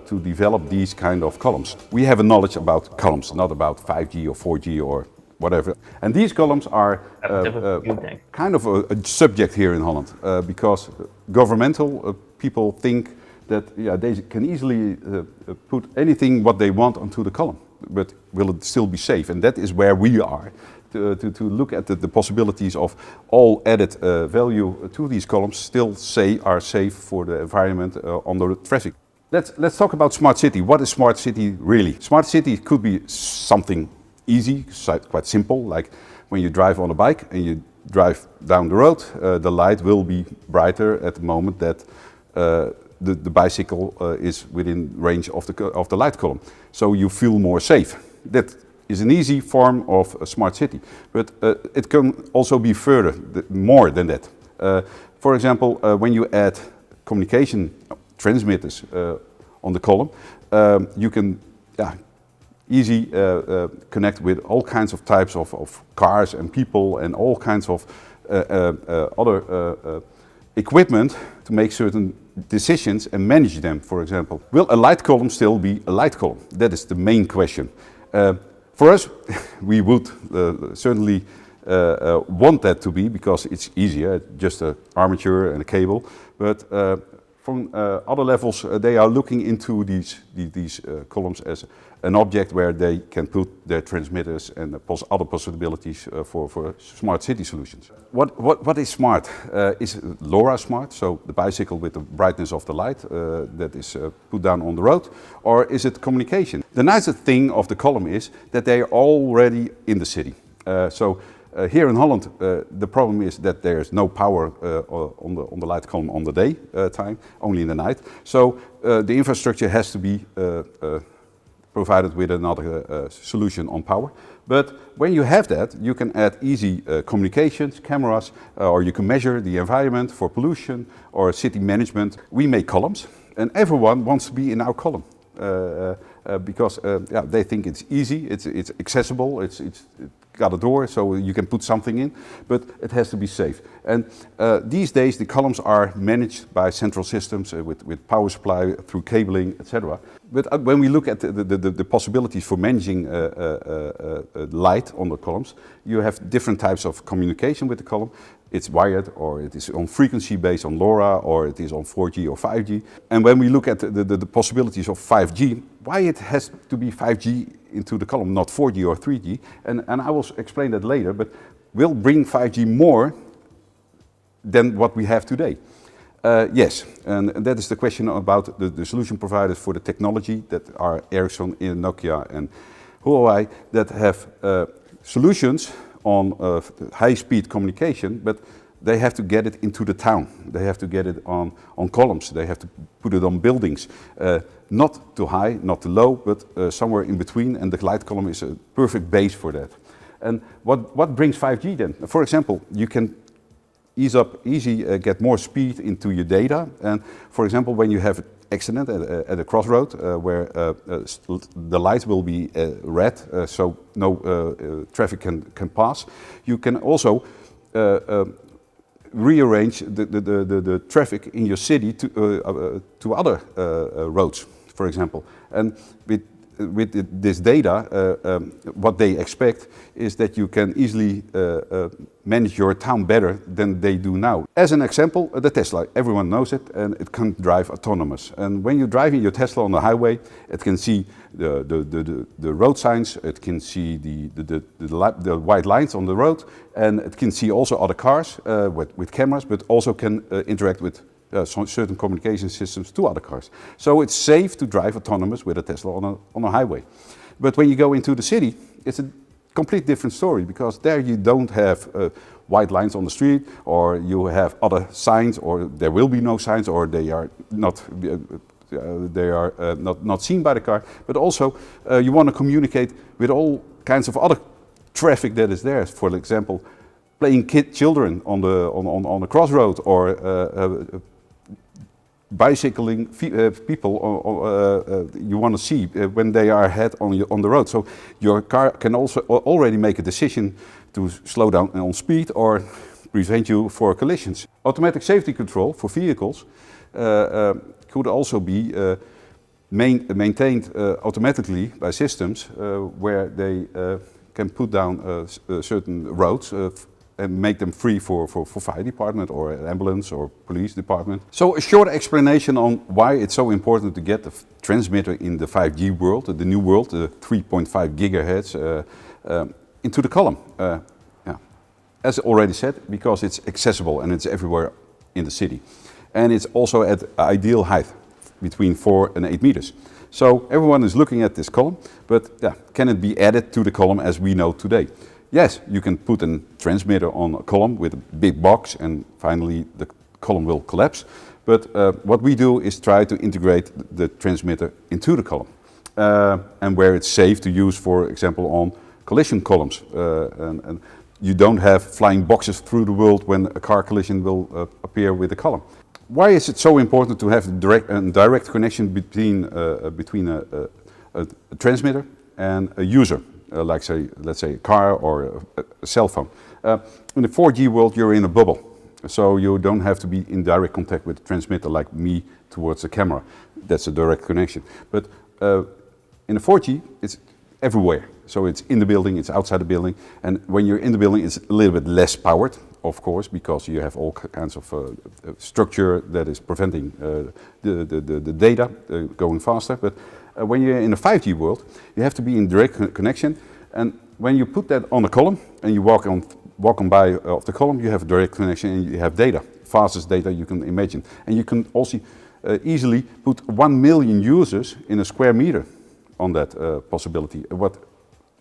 to develop these kind of columns. We have a knowledge about columns, not about 5G or 4G or whatever. And these columns are kind of a subject here in Holland, because governmental people think that they can easily put anything what they want onto the column, but will it still be safe? And that is where we are. to look at the possibilities of all added value to these columns still are safe for the environment on the traffic. Let's talk about smart city. What is smart city really? Smart city could be something easy, quite simple, like when you drive on a bike and you drive down the road, the light will be brighter at the moment that the bicycle is within range of the light column. So you feel more safe. That is an easy form of a smart city, but it can also be further, more than that. For example, when you add communication transmitters on the column, you can easy connect with all kinds of types of cars and people and all kinds of other equipment to make certain decisions and manage them, for example. Will a light column still be a light column? That is the main question. For us, we would certainly want that to be, because it's easier, just an armature and a cable. But from other levels, they are looking into these columns as an object where they can put their transmitters and other possibilities for smart city solutions. What is smart? Is LoRa smart, so the bicycle with the brightness of the light that is put down on the road, or is it communication? The nice thing of the column is that they are already in the city. Here in Holland, the problem is that there is no power on the light column on the day time, only in the night. So the infrastructure has to be provided with another solution on power. But when you have that, you can add easy communications, cameras, or you can measure the environment for pollution or city management. We make columns, and everyone wants to be in our column. Because they think it's easy, it's accessible, it's got a door, so you can put something in, but it has to be safe. And these days the columns are managed by central systems with power supply through cabling, etc. But when we look at the possibilities for managing light on the columns, you have different types of communication with the column. It's wired, or it is on frequency based on LoRa, or it is on 4G or 5G. And when we look at the possibilities of 5G, why it has to be 5G into the column, not 4G or 3G, and I will explain that later, but we'll bring 5G more than what we have today. Yes, and that is the question about the solution providers for the technology that are Ericsson, Nokia and Huawei, that have solutions on high-speed communication, but they have to get it into the town. They have to get it on columns. They have to put it on buildings. Not too high, not too low, but somewhere in between, and the light column is a perfect base for that. And what brings 5G then? For example, you can get more speed into your data. And for example, when you have an accident at a crossroad where the light will be red, so no traffic can pass, you can also rearrange the traffic in your city to other roads, for example. And with this data, what they expect is that you can easily manage your town better than they do now. As an example, the Tesla, everyone knows it, and it can drive autonomous. And when you're driving your Tesla on the highway, it can see the road signs, it can see the white lines on the road, and it can see also other cars with cameras, but also can interact with certain communication systems to other cars. So it's safe to drive autonomous with a Tesla on a highway. But when you go into the city, it's a complete different story, because there you don't have white lines on the street, or you have other signs, or there will be no signs, or they are not not seen by the car. But also you want to communicate with all kinds of other traffic that is there. For example, playing children on the crossroad, or bicycling people you want to see when they are ahead on the road. So your car can also already make a decision to slow down on speed or prevent you for collisions. Automatic safety control for vehicles could also be maintained automatically by systems where they can put down certain roads and make them free for fire department or ambulance or police department. So a short explanation on why it's so important to get the transmitter in the 5G world, the new world, the 3.5 gigahertz. into the column. Yeah. As already said, because it's accessible and it's everywhere in the city. And it's also at ideal height, between 4 and 8 meters. So everyone is looking at this column, but yeah, can it be added to the column as we know today? Yes, you can put a transmitter on a column with a big box and finally the column will collapse. But what we do is try to integrate the transmitter into the column. And where it's safe to use, for example, on collision columns. And you don't have flying boxes through the world when a car collision will appear with the column. Why is it so important to have a direct connection between a transmitter and a user, like let's say a car or a cell phone? In the 4G world, you're in a bubble, so you don't have to be in direct contact with the transmitter like me towards the camera. That's a direct connection. But in the 4G, it's everywhere. So it's in the building, it's outside the building, and when you're in the building, it's a little bit less powered, of course, because you have all kinds of structure that is preventing the data going faster. But when you're in a 5G world, you have to be in direct connection, and when you put that on a column and you walk on by of the column, you have a direct connection and you have data, fastest data you can imagine, and you can also easily put 1 million users in a square meter on that possibility. What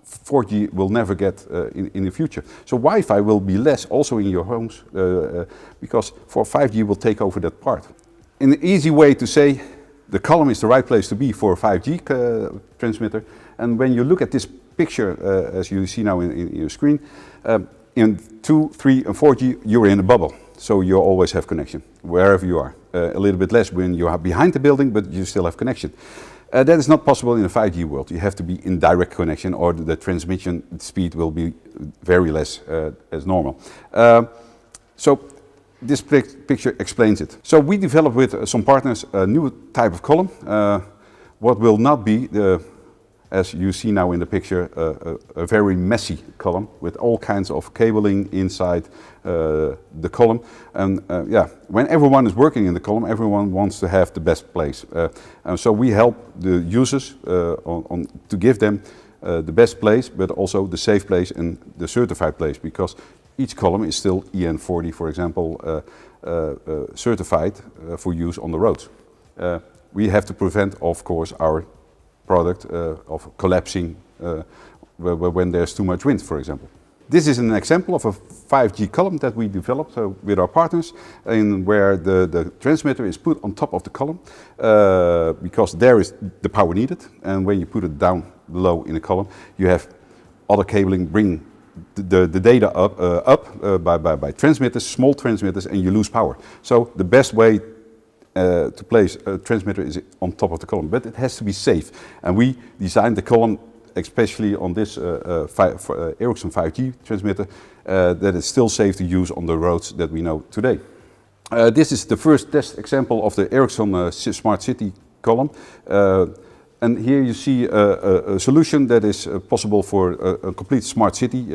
4G will never get in the future. So Wi-Fi will be less also in your homes because 5G will take over that part. In an easy way to say, the column is the right place to be for a 5G transmitter. And when you look at this picture, as you see now in your screen, in 2, 3 and 4G, you're in a bubble. So you always have connection, wherever you are. A little bit less when you are behind the building, but you still have connection. That is not possible in a 5G world. You have to be in direct connection or the transmission speed will be very less as normal. So this picture explains it. So we developed with some partners a new type of column. What will not be, as you see now in the picture, a very messy column with all kinds of cabling inside the column. And yeah, when everyone is working in the column, everyone wants to have the best place. And so we help the users to give them the best place, but also the safe place and the certified place, because each column is still EN40, for example, certified for use on the roads. We have to prevent, of course, our product of collapsing when there's too much wind, for example. This is an example of a 5G column that we developed with our partners, and where the transmitter is put on top of the column because there is the power needed, and when you put it down below in a column, you have other cabling bring the data up by transmitters, small transmitters, and you lose power. So the best way to place a transmitter is on top of the column, but it has to be safe. And we designed the column, especially on this Ericsson 5G transmitter, that is still safe to use on the roads that we know today. This is the first test example of the Ericsson Smart City column. And here you see a solution that is possible for a complete smart city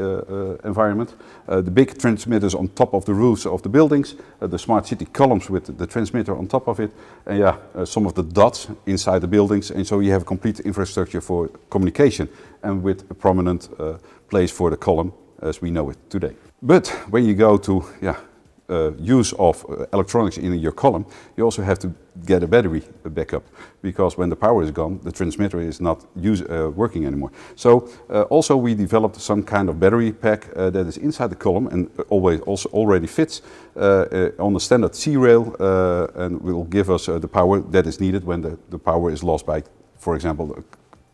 environment. The big transmitters on top of the roofs of the buildings, the smart city columns with the transmitter on top of it, and yeah, some of the dots inside the buildings. And so you have a complete infrastructure for communication and with a prominent place for the column as we know it today. But when you go to use of electronics in your column, you also have to get a battery backup, because when the power is gone, the transmitter is not working anymore. So also we developed some kind of battery pack that is inside the column and already fits on the standard C-rail and will give us the power that is needed when the power is lost by, for example, a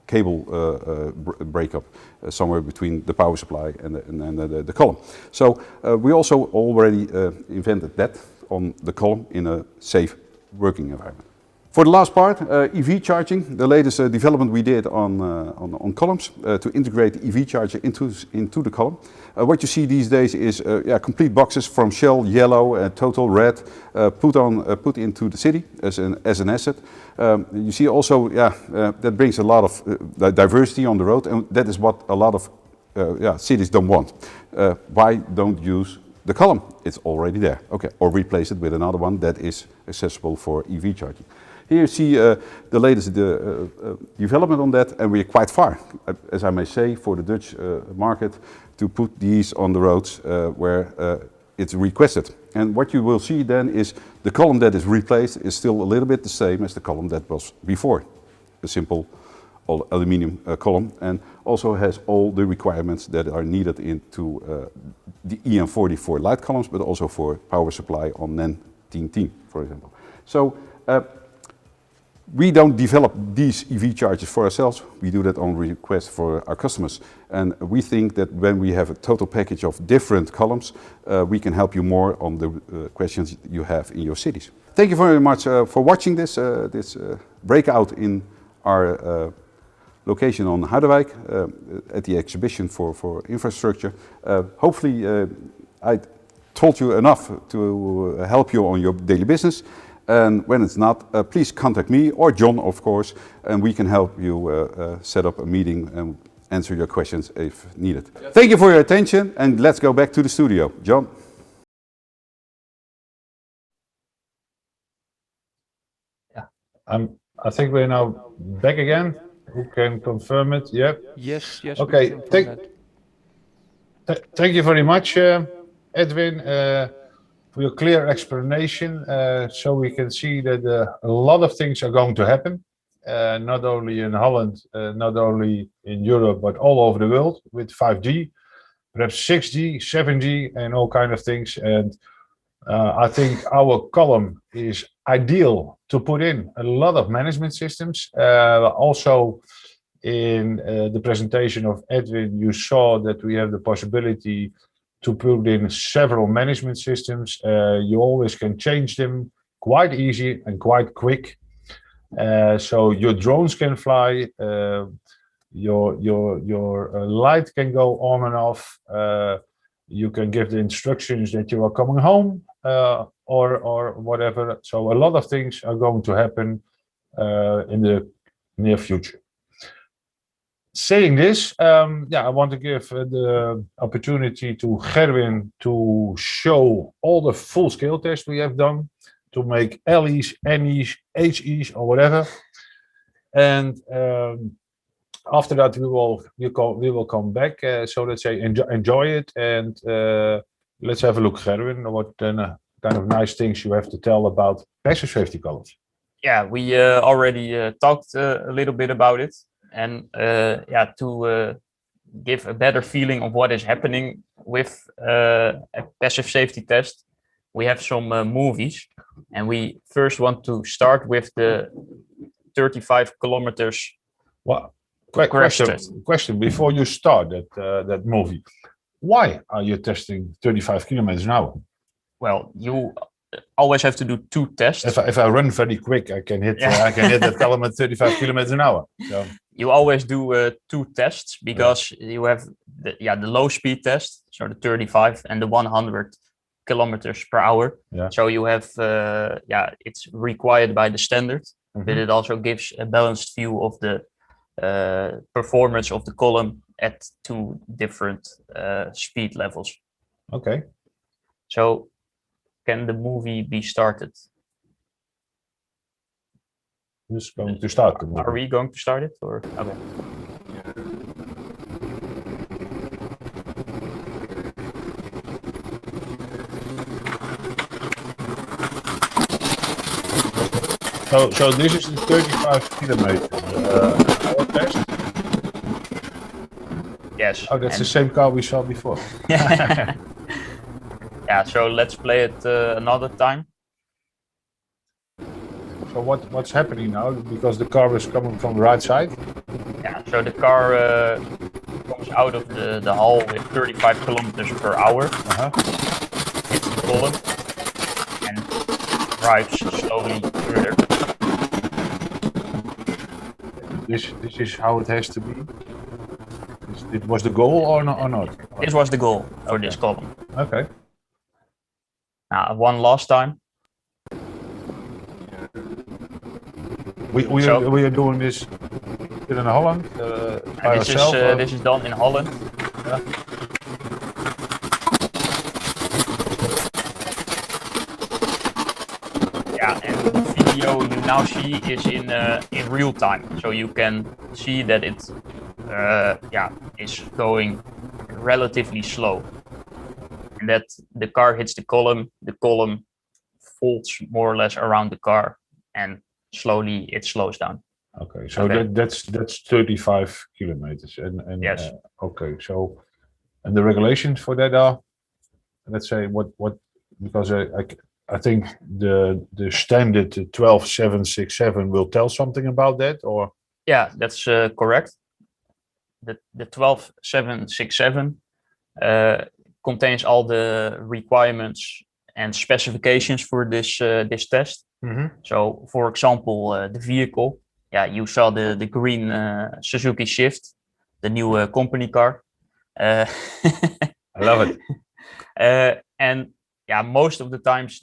cable breakup somewhere between the power supply and the column. So we also already invented that on the column in a safe working environment. For the last part, EV charging, the latest development we did on columns to integrate the EV charger into the column. What you see these days is complete boxes from Shell, yellow, total red, put into the city as an asset. You see also, that brings a lot of diversity on the road, and that is what a lot of cities don't want. Why don't use the column? It's already there. Okay, or replace it with another one that is accessible for EV charging. Here you see the latest development on that, and we're quite far, as I may say, for the Dutch market to put these on the roads where it's requested. And what you will see then is the column that is replaced is still a little bit the same as the column that was before, a simple aluminium column, and also has all the requirements that are needed into the EM40 light columns, but also for power supply on NEN 1010, for example. So we don't develop these EV chargers for ourselves. We do that on request for our customers. And we think that when we have a total package of different columns, we can help you more on the questions you have in your cities. Thank you very much for watching this breakout in our location on Harderwijk at the exhibition for infrastructure. Hopefully I told you enough to help you on your daily business. And when it's not, please contact me or John, of course, and we can help you set up a meeting and answer your questions if needed. Yes. Thank you for your attention, and let's go back to the studio. John? Yeah, I think we're now back again. Who can confirm it? Yeah. Yes. Okay. Thank you very much, Edwin, for your clear explanation. So we can see that a lot of things are going to happen, not only in Holland, not only in Europe, but all over the world with 5G, perhaps 6G, 7G, and all kind of things. And I think our column is ideal to put in a lot of management systems. Also, in the presentation of Edwin, you saw that we have the possibility to put in several management systems. You always can change them quite easy and quite quick. So your drones can fly, your light can go on and off. You can give the instructions that you are coming home or whatever. So a lot of things are going to happen in the near future. Saying this, I want to give the opportunity to Gerwin to show all the full-scale tests we have done to make LEs, NEs, HEs, or whatever. And after that, we will come back. So let's say enjoy it, and let's have a look, Gerwin, what kind of nice things you have to tell about passive safety columns. Yeah, we already talked a little bit about it. And to give a better feeling of what is happening with a passive safety test, we have some movies, and we first want to start with the 35 kilometers. Well, question before you start that movie. Why are you testing 35 kilometers an hour? Well, you always have to do two tests. If I run very quick, I can hit that column at 35 kilometers an hour. So. You always do two tests because you have the low speed test, so the 35 and the 100 kilometers per hour. Yeah. So you have it's required by the standard, but it also gives a balanced view of the performance of the column at two different speed levels. Okay. So can the movie be started? Who's going to start the movie? Are we going to start it, or okay? So this is the 35 kilometer hour test. Yes. Oh, that's the same car we saw before. Yeah. So let's play it another time. So what's happening now? Because the car is coming from the right side? Yeah, so the car comes out of the hall with 35 kilometers per hour. Hits the column and drives slowly further. This is how it has to be? It was the goal or not? This was the goal for this column. Okay. Now, one last time. We are doing this in Holland by ourselves? This is done in Holland. Yeah. Yeah, and the video you now see is in real time, so you can see that it is going relatively slow, and that the car hits the column folds more or less around the car, and slowly it slows down. Okay, so that's 35 kilometers, and Yes. Okay, so and the regulations for that are, let's say, what because I think the standard 12767 will tell something about that, or Yeah, that's correct. The 12767 contains all the requirements and specifications for this test. So, for example, the vehicle. Yeah, you saw the green Suzuki Shift, the new company car. I love it. And yeah, most of the times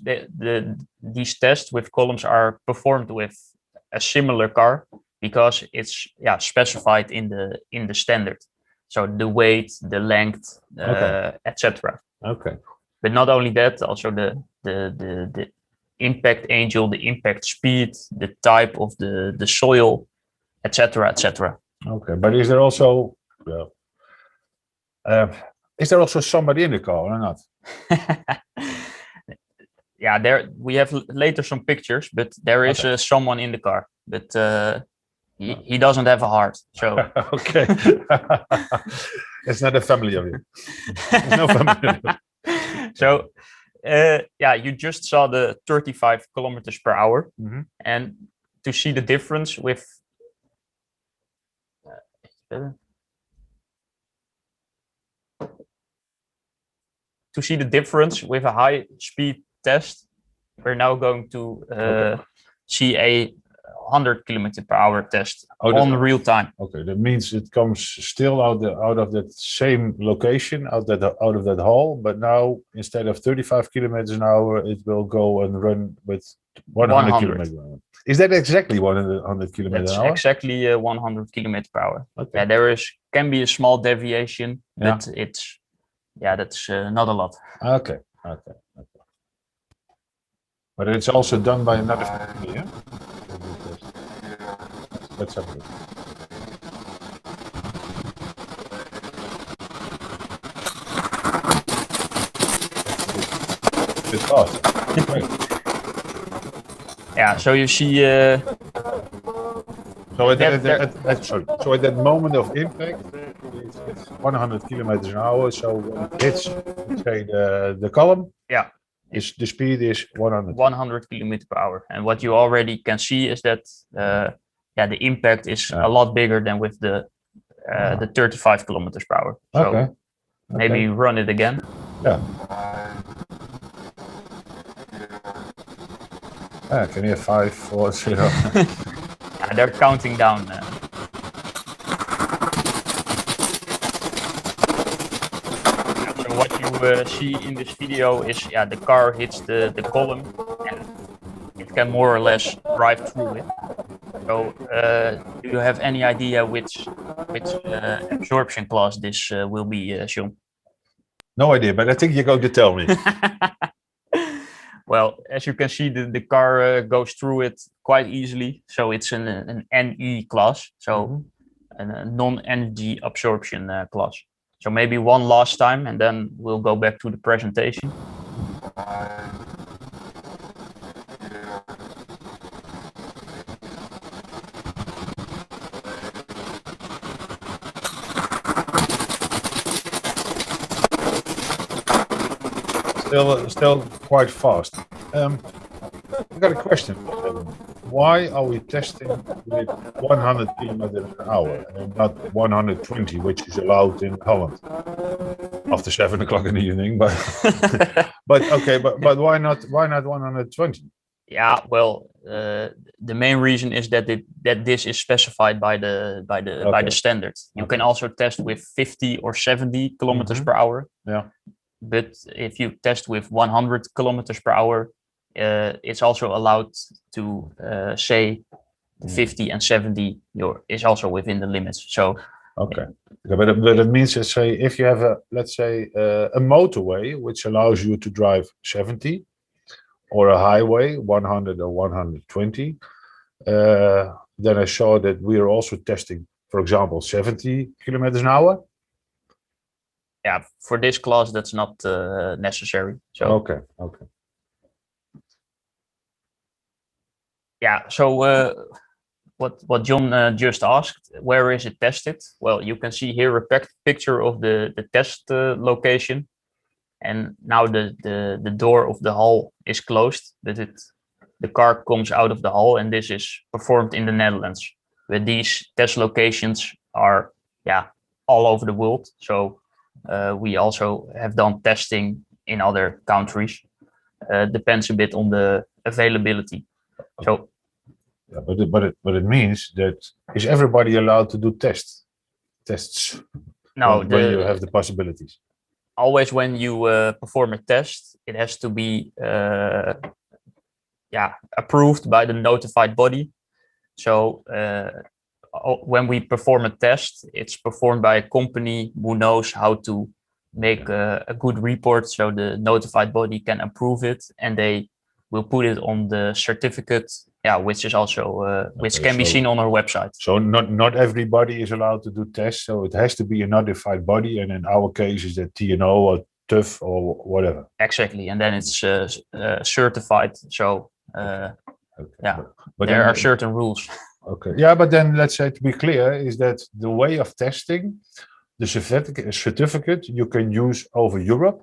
these tests with columns are performed with a similar car, because it's specified in the standard. So the weight, the length, etc. Okay. But not only that, also the impact angle, the impact speed, the type of the soil, etc., etc. Okay, but is there also somebody in the car or not? Yeah, there we have later some pictures, but there is someone in the car, but he doesn't have a heart. So Okay. It's not a family of you. There's no family of you. So you just saw the 35 kilometers per hour, and to see the difference with a high speed test, we're now going to see a 100 kilometer per hour test on real time. Okay, that means it comes still out of that same location, out of that hole, but now instead of 35 kilometers an hour, it will go and run with 100 kilometers an hour. Is that exactly 100 kilometers an hour? That's exactly 100 kilometers per hour. Okay. Yeah, there can be a small deviation, but that's not a lot. Okay. But it's also done by another company, yeah? Let's have a look. It's fast. Yeah, so you see. So at that moment of impact, it's 100 kilometers an hour. So when it hits, say, the column, the speed is 100 kilometers per hour. And what you already can see is that the impact is a lot bigger than with the 35 kilometers per hour. So maybe run it again. Yeah. I can hear 5, 4, 0. They're counting down. So what you see in this video is the car hits the column, and it can more or less drive through it. So do you have any idea which absorption class this will be, Sean? No idea, but I think you're going to tell me. Well, as you can see, the car goes through it quite easily. So it's an NE class, so a non-energy absorption class. So maybe one last time, and then we'll go back to the presentation. Still quite fast. I got a question. Why are we testing with 100 kilometers an hour and not 120, which is allowed in Holland after 7 o'clock in the evening? But but why not 120? Yeah, well, the main reason is that this is specified by the standard. You can also test with 50 or 70 kilometers per hour. Yeah. But if you test with 100 kilometers per hour, it's also allowed to say 50 and 70 is also within the limits. So but it means that, say, if you have let's say a motorway which allows you to drive 70, or a highway 100 or 120, Then I saw that we are also testing, for example, 70 kilometers an hour. Yeah, for this class, that's not necessary. So Okay. yeah, so what John just asked, where is it tested? Well, you can see here a picture of the test location. And now the door of the hull is closed, but the car comes out of the hull, and this is performed in the Netherlands. But these test locations are all over the world. So we also have done testing in other countries. Depends a bit on the availability. So Yeah, but it means that is everybody allowed to do tests? no, when you have the possibilities. Always when you perform a test, it has to be approved by the notified body. So when we perform a test, it's performed by a company who knows how to make a good report, so the notified body can approve it, and they will put it on the certificate, which is also which can be seen on our website. So not everybody is allowed to do tests, so it has to be a notified body, and in our case is that TNO or TÜV or whatever. Exactly, and then it's certified. So but there are certain rules. Okay, yeah, but then let's say, to be clear, is that the way of testing, the certificate you can use over Europe.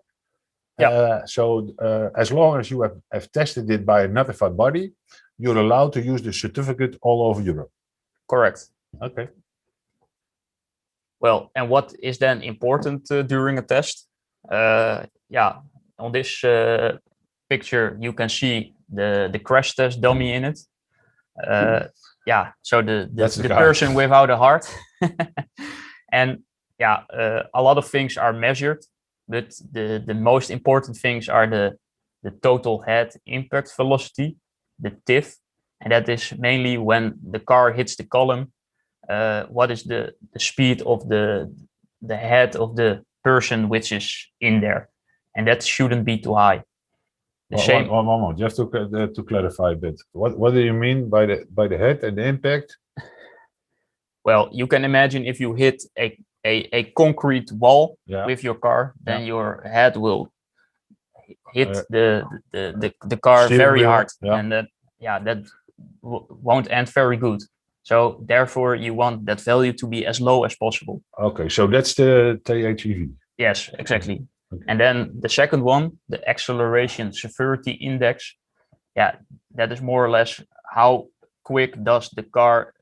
So as long as you have tested it by a notified body, you're allowed to use the certificate all over Europe. Correct. Okay. Well, and what is then important during a test? On this picture, you can see the crash test dummy in it. So the person without a heart. And a lot of things are measured, but the most important things are the total head impact velocity, the TIV, and that is mainly when the car hits the column. What is the speed of the head of the person which is in there, and that shouldn't be too high. One moment, just to clarify a bit. What do you mean by the head and the impact? Well, you can imagine if you hit a concrete wall with your car, then your head will hit the car very hard, and that won't end very good. So therefore, you want that value to be as low as possible. Okay, so that's the THEV. Yes, exactly. Okay. And then the second one, the acceleration severity index, that is more or less how quick does the car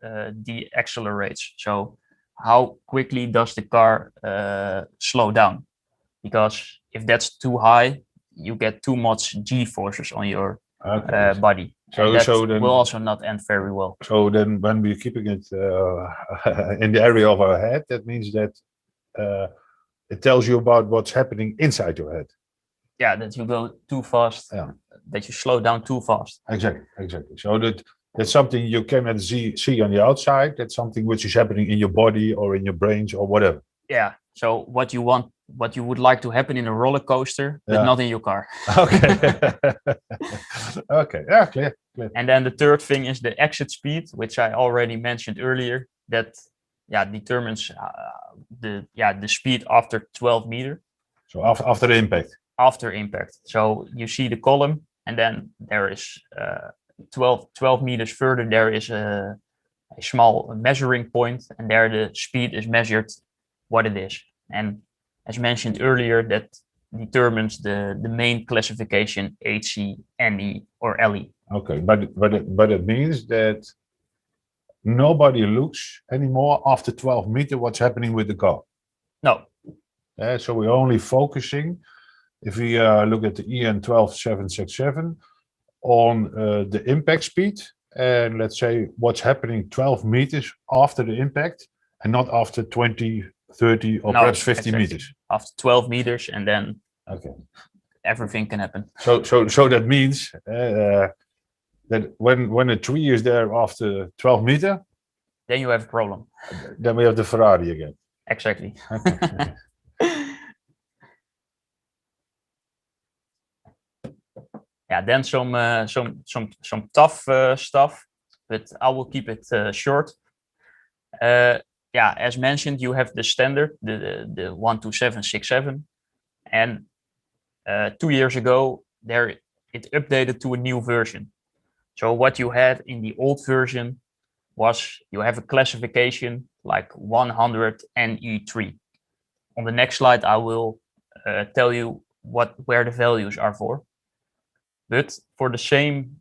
de-accelerates. So how quickly does the car slow down? Because if that's too high, you get too much G-forces on your body. So then will also not end very well. So then when we're keeping it in the area of our head, that means that it tells you about what's happening inside your head. Yeah, that you go too fast, that you slow down too fast. Exactly. So that's something you cannot see on the outside. That's something which is happening in your body or in your brains or whatever. Yeah, so what you would like to happen in a roller coaster, but not in your car. Okay. Okay, yeah, clear. And then the third thing is the exit speed, which I already mentioned earlier, that determines the speed after 12 meters. So after the impact. After impact. So you see the column, and then there is 12 meters further, there is a small measuring point, and there the speed is measured what it is. And as mentioned earlier, that determines the main classification HC, NE, or LE. Okay, but it means that nobody looks anymore after 12 meters what's happening with the car. No. So we're only focusing, if we look at the EN 12767, on the impact speed, and let's say what's happening 12 meters after the impact, and not after 20, 30, or perhaps 50 meters. After 12 meters, and then everything can happen. So that means that when a tree is there after 12 meters, then you have a problem. Then we have the Ferrari again. Exactly. Then some tough stuff. but I will keep it short. Yeah, as mentioned, you have the standard, the 12767, and 2 years ago it updated to a new version. So what you had in the old version was you have a classification like 100 NE3. On the next slide, I will tell you where the values are for. But for the same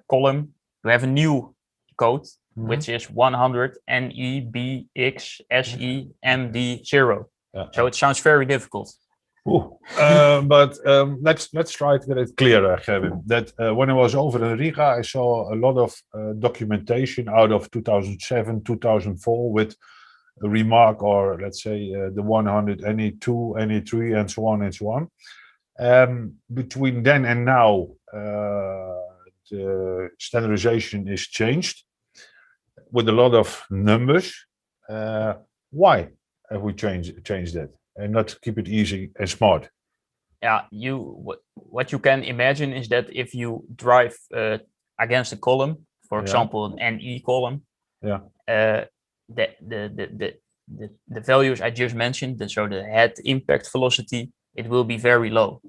column, you have a new code, which is 100 NEBX SE MD0. So it sounds very difficult. But let's try to get it clearer, Kevin. That when I was over in Riga, I saw a lot of documentation out of 2007, 2004 with a remark, or let's say the 100 NE2, NE3, and so on and so on. Between then and now, the standardization is changed with a lot of numbers. Why have we changed that and not keep it easy and smart? Yeah, what you can imagine is that if you drive against a column, for example, an NE column, the values I just mentioned, so the head impact velocity, it will be very low.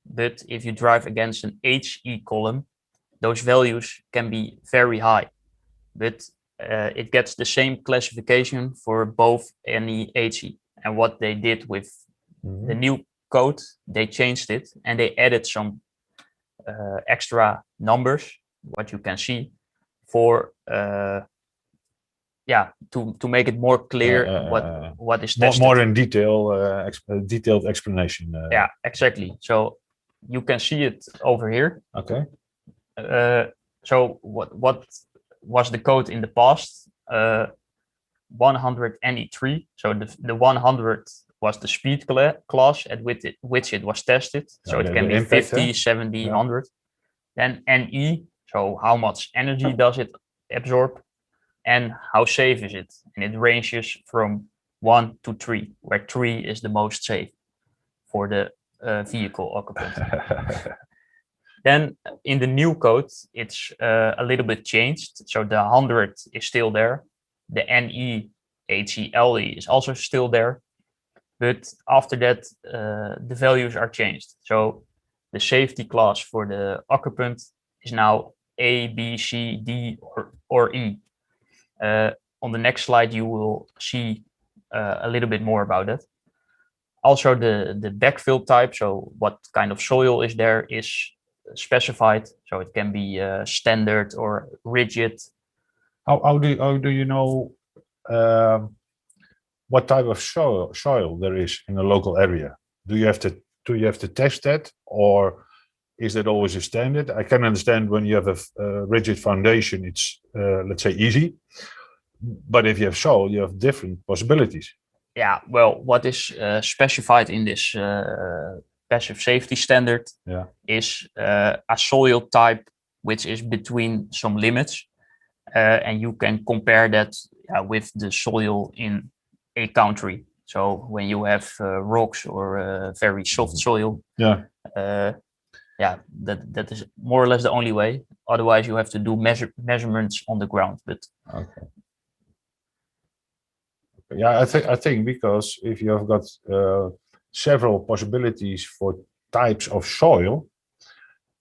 But if you drive against an HE column, those values can be very high. But it gets the same classification for both NE, HE. And what they did with the new code, they changed it and they added some extra numbers, what you can see, for to make it more clear what is tested. More in detail, detailed explanation. Yeah, exactly. So you can see it over here. Okay. So what was the code in the past? 100 NE3. So the 100 was the speed class at which it was tested. So it can be impact, 50, 70, 100. Then NE, so how much energy does it absorb and how safe is it? And it ranges from 1 to 3, where 3 is the most safe for the vehicle occupant. Then in the new code, it's a little bit changed. So the 100 is still there. The NE, HE, LE is also still there. But after that, the values are changed. So the safety class for the occupant is now A, B, C, D, or E. On the next slide, you will see a little bit more about that. Also, the backfill type, so what kind of soil is there, is specified. So it can be standard or rigid. How do you know what type of soil there is in a local area? Do you have to test that, or is that always a standard? I can understand when you have a rigid foundation, it's let's say easy, but if you have soil, you have different possibilities. Yeah, well, what is specified in this passive safety standard is a soil type which is between some limits, and you can compare that with the soil in a country. So when you have rocks or very soft soil, that is more or less the only way. Otherwise, you have to do measurements on the ground. But okay. Yeah, I think because if you have got several possibilities for types of soil,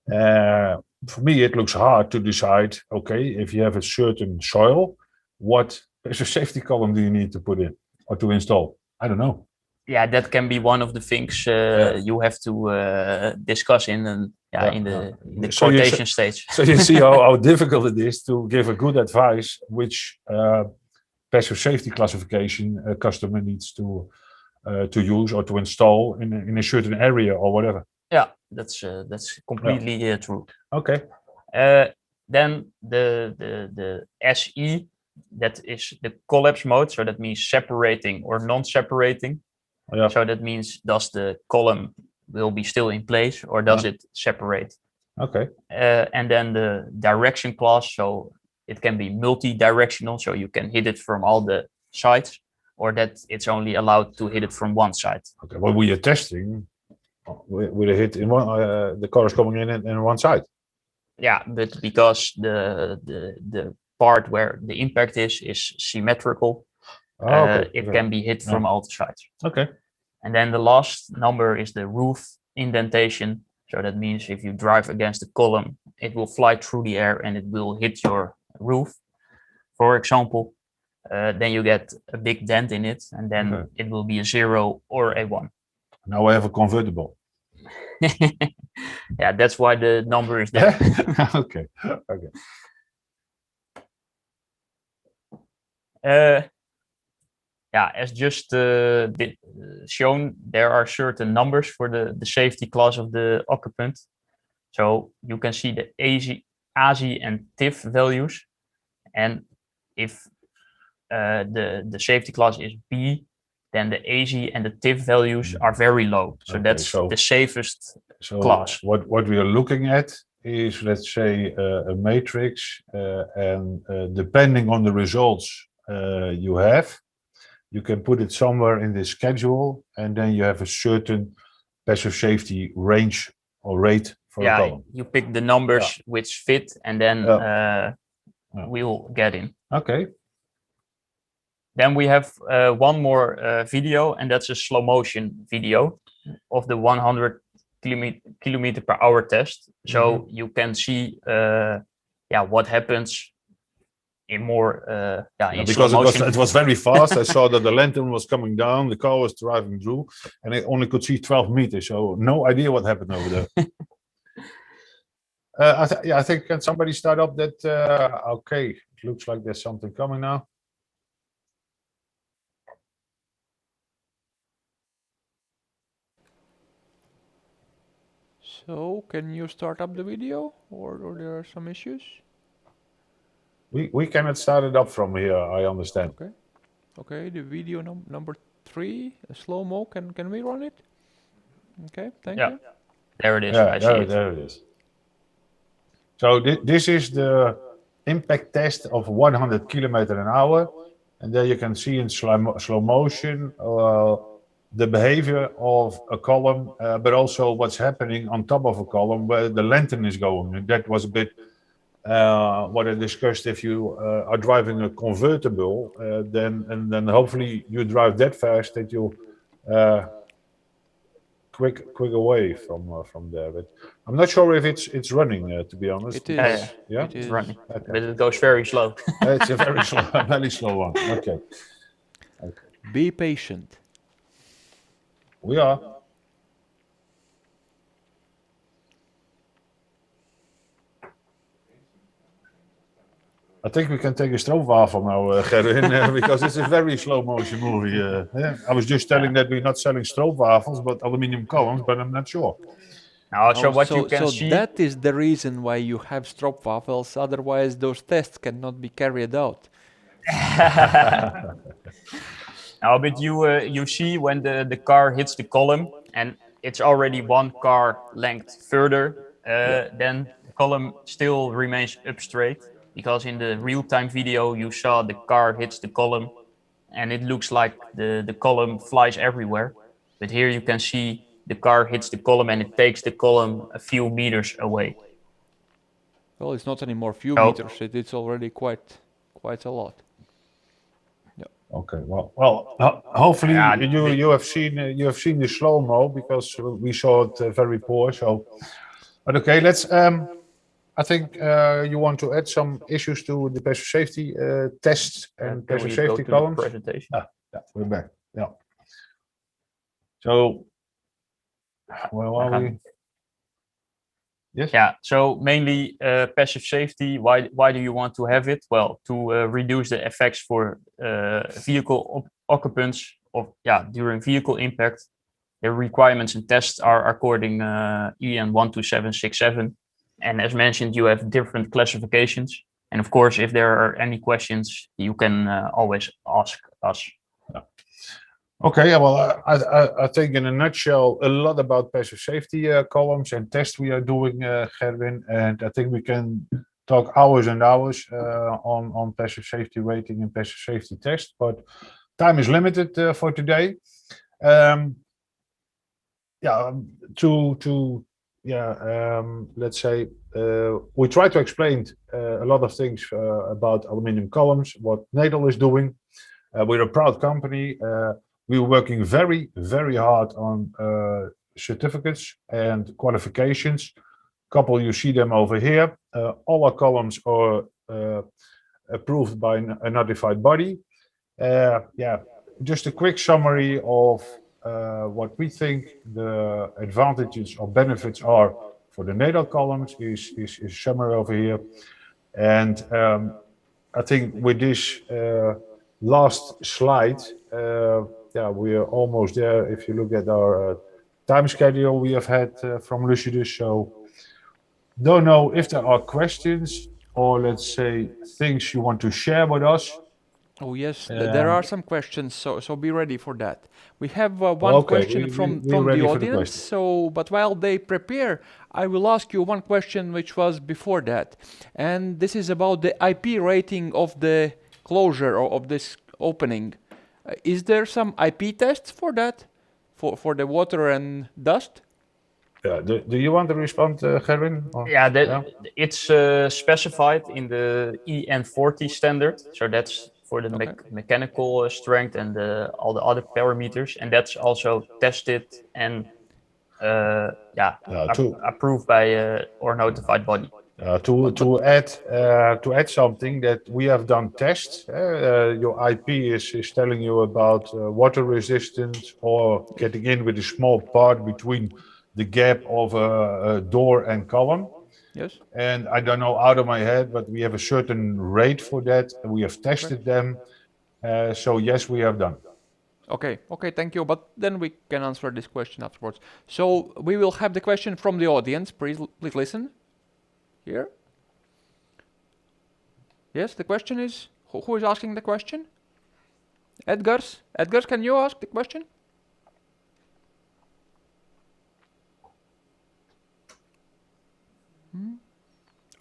for me it looks hard to decide. Okay, if you have a certain soil, what safety column do you need to put in or to install? I don't know. Yeah, that can be one of the things you have to discuss in the quotation stage. So you see how difficult it is to give a good advice which passive safety classification a customer needs to use or to install in a certain area or whatever. Yeah, that's completely true. Okay. Then the SE, that is the collapse mode. So that means separating or non-separating. So that means does the column will be still in place or does it separate? Okay. And then the direction class. So it can be multi-directional, so you can hit it from all the sides, or that it's only allowed to hit it from one side. Okay. Well, we are testing with a hit in one, the car is coming in one side. Yeah, but because the part where the impact is symmetrical. It can be hit from all sides. Okay. And then the last number is the roof indentation. So that means if you drive against the column, it will fly through the air and it will hit your roof, for example. Then you get a big dent in it, and then it will be a 0 or a 1. Now I have a convertible. Yeah, that's why the number is there. Okay. Okay. Yeah, as just shown, there are certain numbers for the safety class of the occupant. So you can see the ASI and TIF values, and if the safety class is B, then the ASI and the TIF values are very low. So that's the safest class. What we are looking at is, let's say, a matrix, and depending on the results you have, you can put it somewhere in this schedule, and then you have a certain passive safety range or rate for a column. You pick the numbers which fit, and then we'll get in. Okay. Then we have one more video, and that's a slow motion video of the 100 kilometer per hour test. So you can see what happens in more because it was very fast. I saw that the lantern was coming down, the car was driving through, and I only could see 12 meters, so no idea what happened over there. I think, can somebody start up that? Okay, it looks like there's something coming now. So, can you start up the video, or there are some issues? We cannot start it up from here, I understand. Okay. Okay, the video number 3, slow-mo, can we run it? Okay, thank you. There it is. There it is. So this is the impact test of 100 kilometers an hour, and there you can see in slow motion the behavior of a column, but also what's happening on top of a column where the lantern is going. And that was a bit what I discussed. If you are driving a convertible, then hopefully you drive that fast that you quick away from there. But I'm not sure if it's running, to be honest. It is. Yeah, it is running, okay. but it goes very slow. It's a very slow one. Okay. Be patient. We are. I think we can take a stroopwafel now, Gerwin, because it's a very slow motion movie. Yeah. I was just telling that we're not selling stroopwafels, but aluminium columns, but I'm not sure. Now, so what you can see... that is the reason why you have stroopwafels, otherwise those tests cannot be carried out. Now, but you see when the car hits the column and it's already one car length further, then the column still remains up straight, because in the real-time video you saw the car hits the column and it looks like the column flies everywhere. But here you can see the car hits the column and it takes the column a few meters away. Well, it's not anymore few meters, it's already quite a lot. Okay, well, hopefully you have seen the slow-mo, because we saw it very poor. So, but okay, let's. I think you want to add some issues to the passive safety tests and passive safety columns. Presentation. Yeah, we're back. Yeah. So, where are we? Yes. Yeah. So mainly passive safety. Why do you want to have it? Well, to reduce the effects for vehicle occupants during vehicle impact. The requirements and tests are according EN 12767, and as mentioned, you have different classifications. And of course, if there are any questions, you can always ask us. Yeah. Okay, well, I think in a nutshell, a lot about passive safety columns and tests we are doing, Gerwin, and I think we can talk hours and hours on passive safety rating and passive safety test, but time is limited for today. Let's say we try to explain a lot of things about aluminium columns, what Nedal is doing. We're a proud company. We're working very, very hard on certificates and qualifications. Couple, you see them over here. All our columns are approved by a notified body. Yeah, just a quick summary of what we think the advantages or benefits are for the Nedal columns is summary over here. And I think with this last slide, yeah, we are almost there. If you look at our time schedule we have had from Lucidus, so don't know if there are questions or let's say things you want to share with us. Oh yes, there are some questions, so be ready for that. We have one question from the audience. So, but while they prepare, I will ask you one question which was before that, and this is about the IP rating of the closure or of this opening. Is there some IP tests for that, for the water and dust? Yeah. Do you want to respond, Gerwin? Yeah, it's specified in the EN40 standard, so that's for the mechanical strength and all the other parameters, and that's also tested and approved by or notified body. To add something that we have done tests. Your IP is telling you about water resistance or getting in with a small part between the gap of a door and column. Yes. And I don't know out of my head, but we have a certain rate for that. And we have tested them. So yes, we have done. Okay, thank you. But then we can answer this question afterwards. So we will have the question from the audience. Please listen. Here. Yes, the question is, who is asking the question? Edgars, can you ask the question?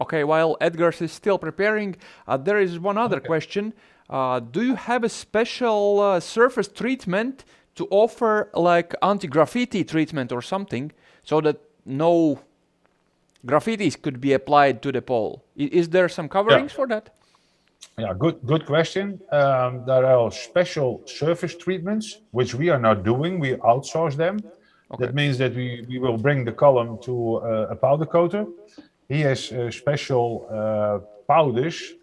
Okay, while Edgars is still preparing, there is one other question. Do you have a special surface treatment to offer, like anti-graffiti treatment or something, so that no graffitis could be applied to the pole? Is there some coverings for that? Yeah, good question. There are special surface treatments, which we are not doing. We outsource them. Okay. That means that we will bring the column to a powder coater. He has special powders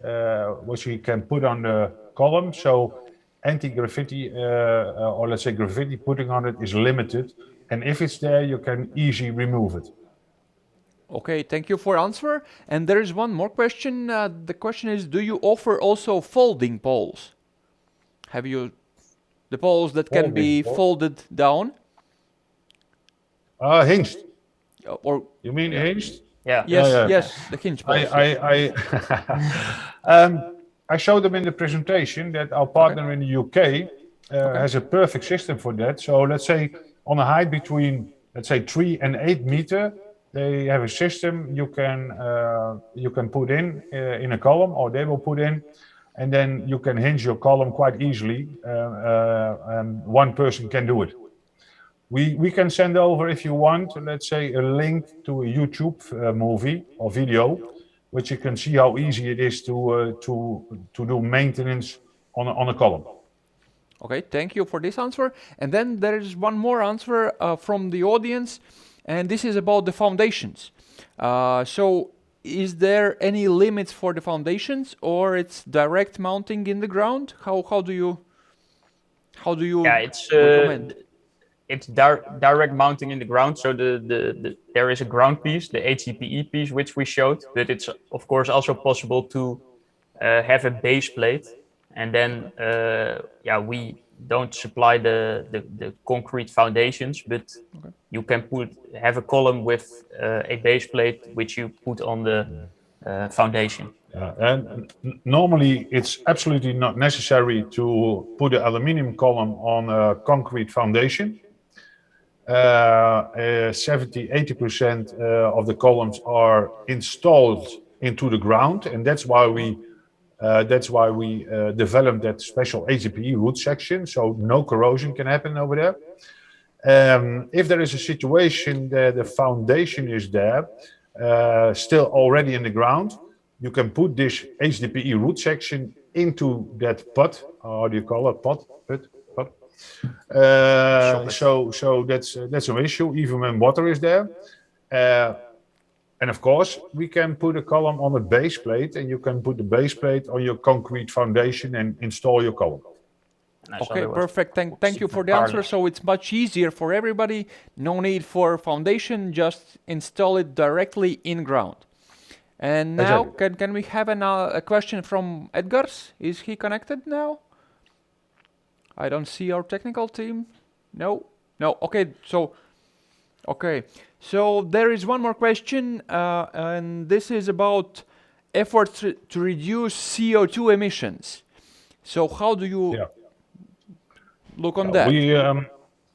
which he can put on the column. So anti-graffiti or let's say graffiti putting on it is limited. And if it's there, you can easily remove it. Okay, thank you for answer. And there is one more question. The question is, do you offer also folding poles? Have you the poles that can be folded down? Hinged. Or you mean hinged? Yeah. Yes, the hinge poles. I showed them in the presentation that our partner in the UK has a perfect system for that. So let's say on a height between, let's say 3 and 8 meters, they have a system you can put in a column, or they will put in, and then you can hinge your column quite easily. One person can do it. We can send over, if you want, let's say a link to a YouTube movie or video, which you can see how easy it is to do maintenance on a column. Okay, thank you for this answer. And then there is one more answer from the audience, and this is about the foundations. So is there any limits for the foundations, or it's direct mounting in the ground? How do you recommend? It's direct mounting in the ground. So there is a ground piece, the HDPE piece, which we showed, but it's of course also possible to have a base plate. And then, we don't supply the concrete foundations, but you can have a column with a base plate, which you put on the foundation. And normally it's absolutely not necessary to put an aluminium column on a concrete foundation. 70-80% of the columns are installed into the ground, and that's why we developed that special HDPE root section, so no corrosion can happen over there. If there is a situation that the foundation is there, still already in the ground, you can put this HDPE root section into that pot. How do you call it? Pot. So that's an issue even when water is there. And of course, we can put a column on a base plate, and you can put the base plate on your concrete foundation and install your column. Okay, perfect. Thank you for the answer. So it's much easier for everybody. No need for foundation. Just install it directly in ground. And now, can we have a question from Edgar's? Is he connected now? I don't see our technical team. No. Okay. So there is one more question, and this is about efforts to reduce CO2 emissions. So how do you look on that?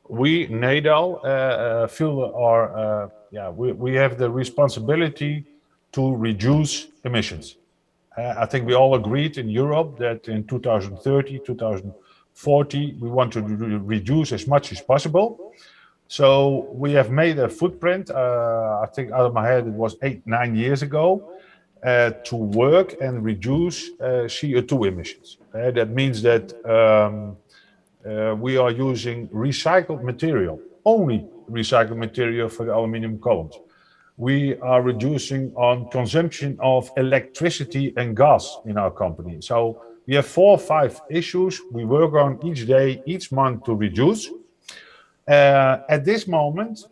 We Nedal feel we have the responsibility to reduce emissions. I think we all agreed in Europe that in 2030, 2040, we want to reduce as much as possible. So we have made a footprint, I think out of my head it was 8-9 years ago, to work and reduce CO2 emissions. That means that we are using recycled material, only recycled material for the aluminium columns. We are reducing on consumption of electricity and gas in our company. So we have 4 or 5 issues we work on each day, each month to reduce. At this moment,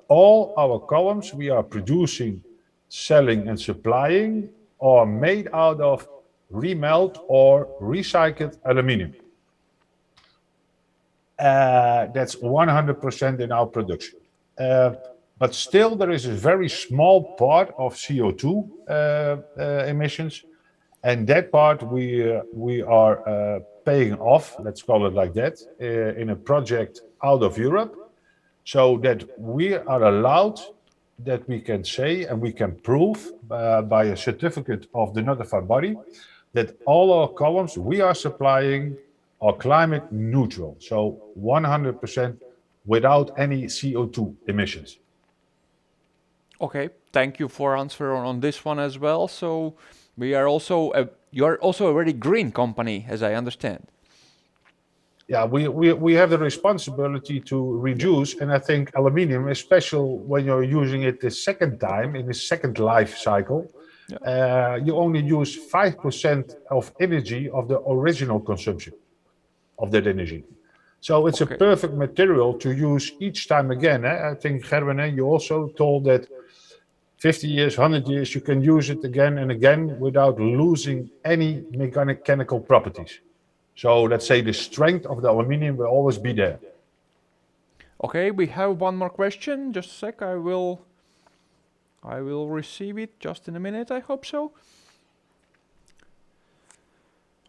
all our columns we are producing, selling and supplying are made out of remelt or recycled aluminium. That's 100% in our production. But still there is a very small part of CO2 emissions, and that part we are paying off, let's call it like that, in a project out of Europe, so that we are allowed, that we can say and we can prove by a certificate of the notified body that all our columns we are supplying are climate neutral, so 100% without any CO2 emissions. Okay, thank you for answering on this one as well. So we are also you are also a very green company, as I understand. Yeah, we have the responsibility to reduce, and I think aluminium is special when you're using it the second time in the second life cycle. You only use 5% of energy of the original consumption of that energy. So it's a perfect material to use each time again. I think, Gerben, you also told that 50 years, 100 years, you can use it again and again without losing any mechanical properties. So let's say the strength of the aluminium will always be there. Okay, we have one more question. Just a sec, I will receive it just in a minute, I hope so.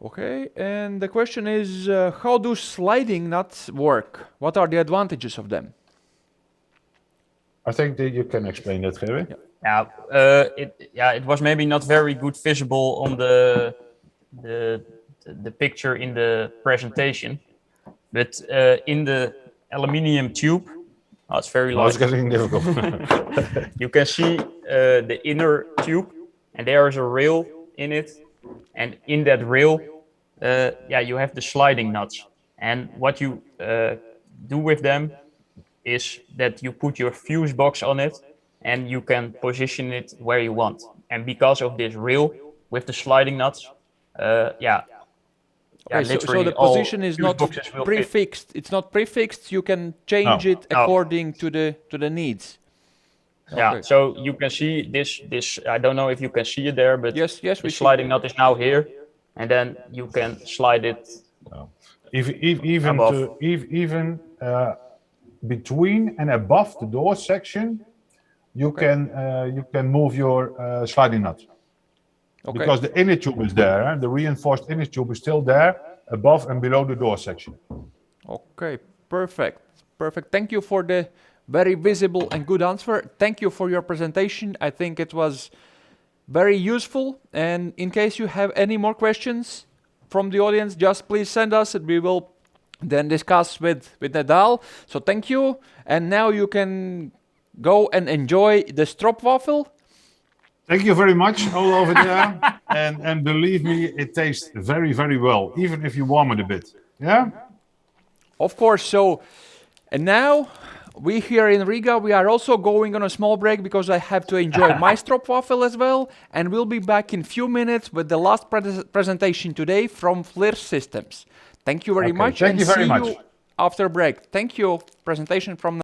Okay, and the question is, how do sliding nuts work? What are the advantages of them? I think that you can explain that, Gerben. It was maybe not very good visible on the picture in the presentation, but in the aluminium tube, it's very light. It's getting difficult. You can see the inner tube, and there is a rail in it, and in that rail, you have the sliding nuts. And what you do with them is that you put your fuse box on it, and you can position it where you want. And because of this rail with the sliding nuts, so the position is not prefixed. It's not prefixed. You can change it according to the needs. Yeah. So you can see this. I don't know if you can see it there, but yes, the sliding nut is now here, and then you can slide it. Even between and above the door section, you can move your sliding nut. Okay. Because the inner tube is there, the reinforced inner tube is still there, above and below the door section. Okay, perfect. Thank you for the very visible and good answer. Thank you for your presentation. I think it was very useful. And in case you have any more questions from the audience, just please send us and we will then discuss with Nedal. So thank you. And now you can go and enjoy the stroopwafel. Thank you very much, all over there. and believe me, it tastes very, very well, even if you warm it a bit. Yeah? Of course. So, and now we here in Riga, we are also going on a small break because I have to enjoy my stroopwafel as well. And we'll be back in few minutes with the last presentation today from FLIR Systems. Thank you very much. Thank you very much. See you after break. Thank you. Presentation from